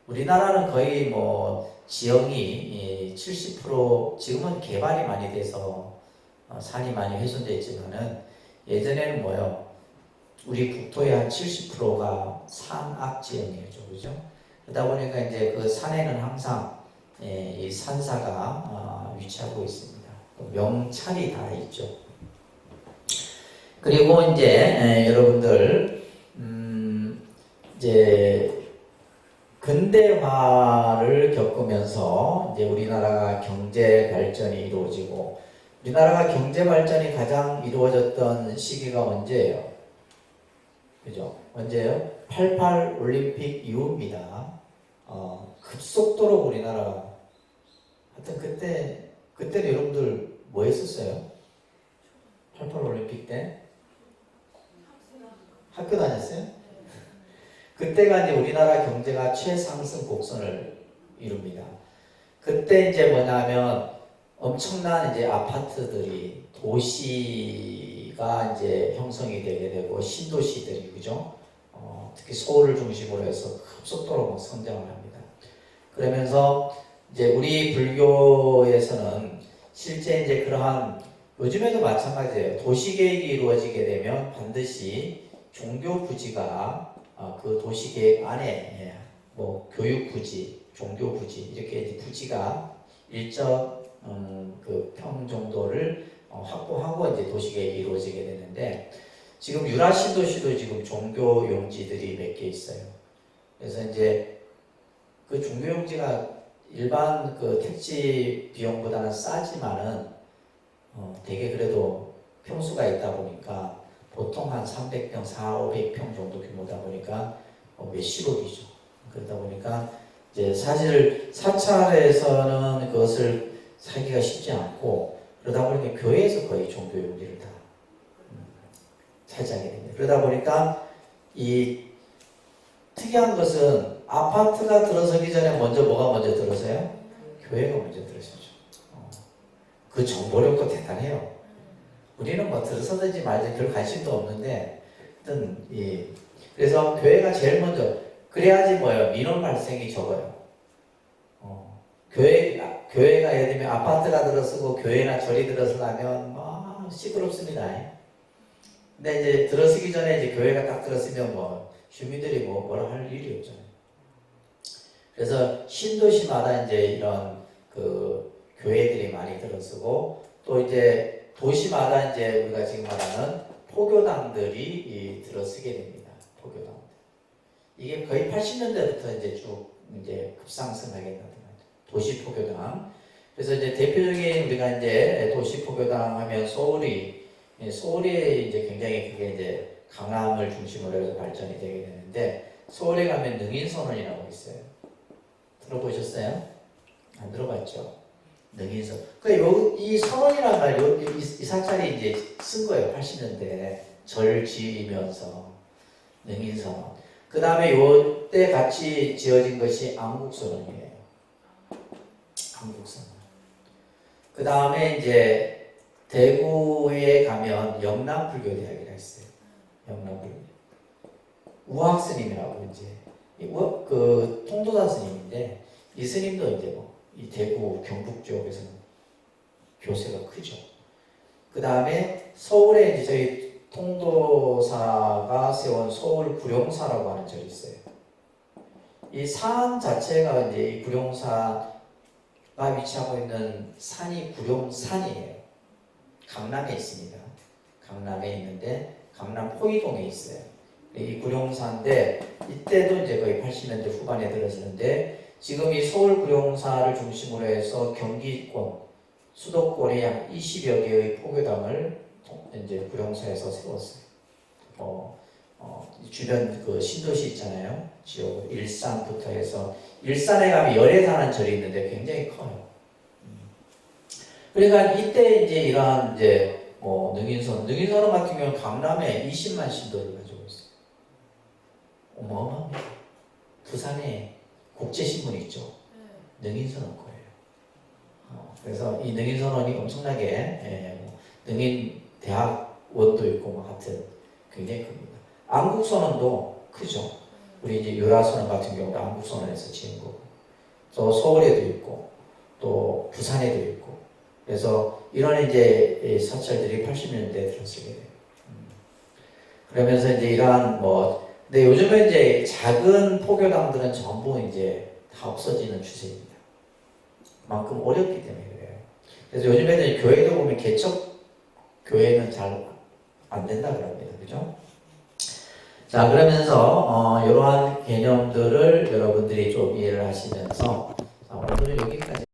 우리나라는 거의 뭐 지형이 70% 지금은 개발이 많이 돼서 산이 많이 훼손되어 있지만은 예전에는 뭐요? 우리 국토의 한 70%가 산악 지형이었죠, 그죠? 그러다 보니까 이제 그 산에는 항상 이 산사가 위치하고 있습니다. 명찰이 다 있죠. 그리고 이제 여러분들 이제 근대화를 겪으면서 이제 우리나라가 경제 발전이 이루어지고, 우리나라가 경제 발전이 가장 이루어졌던 시기가 언제예요? 그죠? 언제예요? 88 올림픽 이후입니다. 급속도로 우리나라가, 하여튼 그때는 여러분들 뭐 했었어요? 88 올림픽 때? 학교 다녔어요? 그때가 이제 우리나라 경제가 최상승 곡선을 이룹니다. 그때 이제 뭐냐면 엄청난 이제 아파트들이 도시가 이제 형성이 되게 되고 신도시들이, 그죠? 특히 서울을 중심으로 해서 급속도로 성장을 합니다. 그러면서 이제 우리 불교에서는 실제 이제 그러한, 요즘에도 마찬가지예요. 도시계획이 이루어지게 되면 반드시 종교부지가 그 도시계획 안에 뭐 교육부지, 종교부지 이렇게 이제 부지가 일정 그 평 정도를 확보하고 이제 도시계획이 이루어지게 되는데, 지금 유라신도시도 지금 종교용지들이 몇 개 있어요. 그래서 이제 그 종교용지가 일반 그 택지 비용보다는 싸지만은 되게 그래도 평수가 있다 보니까 보통 한 300평, 400, 500평 정도 규모다 보니까 몇십억이죠. 그러다 보니까 이제 사실 사찰에서는 그것을 사기가 쉽지 않고, 그러다 보니까 교회에서 거의 종교용지를 다 차지하게 됩니다. 그러다 보니까 이 특이한 것은 아파트가 들어서기 전에 먼저 뭐가 먼저 들어서요? 교회가 먼저 들어서죠. 그 정보력도 대단해요. 우리는 뭐 들어서든지 말든지 별 관심도 없는데, 하여튼 그래서 교회가 제일 먼저, 그래야지 뭐예요? 민원 발생이 적어요. 교회가 예를 들면 아파트가 들어서고 교회나 절이 들어서려면 막 시끄럽습니다. 근데 이제 들어서기 전에 이제 교회가 딱 들었으면 뭐 주민들이 뭐라 할 일이 없잖아요. 그래서 신도시마다 이제 이런 그 교회들이 많이 들어서고 또 이제 도시마다 이제 우리가 지금 말하는 포교당들이 들어서게 됩니다. 포교당. 이게 거의 80년대부터 이제 쭉 이제 급상승하게 됩니다. 도시 포교당. 그래서 이제 대표적인 우리가 이제 도시 포교당 하면 소울이 이제 굉장히 그게 이제 강남을 중심으로 해서 발전이 되게 되는데 서울에 가면 능인선언이라고 있어요. 들어보셨어요? 안 들어봤죠? 능인선. 이 선언이란 말, 이 사찰이 이제 쓴 거예요. 80년대 절 지으면서 능인선언. 그 다음에 요때 같이 지어진 것이 안국선언이에요. 안국선언. 그 다음에 이제 대구에 가면 영남불교대학이라 있어요. 영남불교. 우학 스님이라고 이제 그 통도사 스님인데 이 스님도 이제 뭐 이 대구 경북 쪽에서는 교세가 크죠. 그 다음에 서울에 이제 저희 통도사가 세운 서울 구룡사라고 하는 절이 있어요. 이 산 자체가 이제 이 구룡사가 위치하고 있는 산이 구룡산이에요. 강남에 있습니다. 강남에 있는데 강남 포이동에 있어요. 이 구룡사인데 이때도 이제 거의 80년대 후반에 들어서는데 지금 이 서울 구룡사를 중심으로 해서 경기권, 수도권에 약 20여 개의 포교당을 이제 구룡사에서 세웠어요. 주변 그 신도시 있잖아요. 지역 일산부터 해서 일산에 가면 열애사라는 절이 있는데 굉장히 커요. 그러니까 이때 이제 이러한 이제 능인선언 같은 경우는 강남에 20만 신도를 가지고 있어요. 어마어마합니다. 부산에 국제신문 있죠. 능인선언 거예요. 그래서 이 능인선언이 엄청나게 능인대학원도 있고 뭐 하여튼 굉장히 큽니다. 안국선언도 크죠. 우리 이제 유라선언 같은 경우도 안국선언에서 지은 거고 또 서울에도 있고 또 부산에도 있고 그래서 이런 이제 사찰들이 80년대에 들어서게 돼요. 그러면서 이제 이러한 근데 요즘에 이제 작은 포교당들은 전부 이제 다 없어지는 추세입니다. 그만큼 어렵기 때문에 그래요. 그래서 요즘에는 교회도 보면 개척 교회는 잘 안 된다 그럽니다. 그죠? 자, 그러면서 이러한 개념들을 여러분들이 좀 이해를 하시면서 오늘은 여기까지.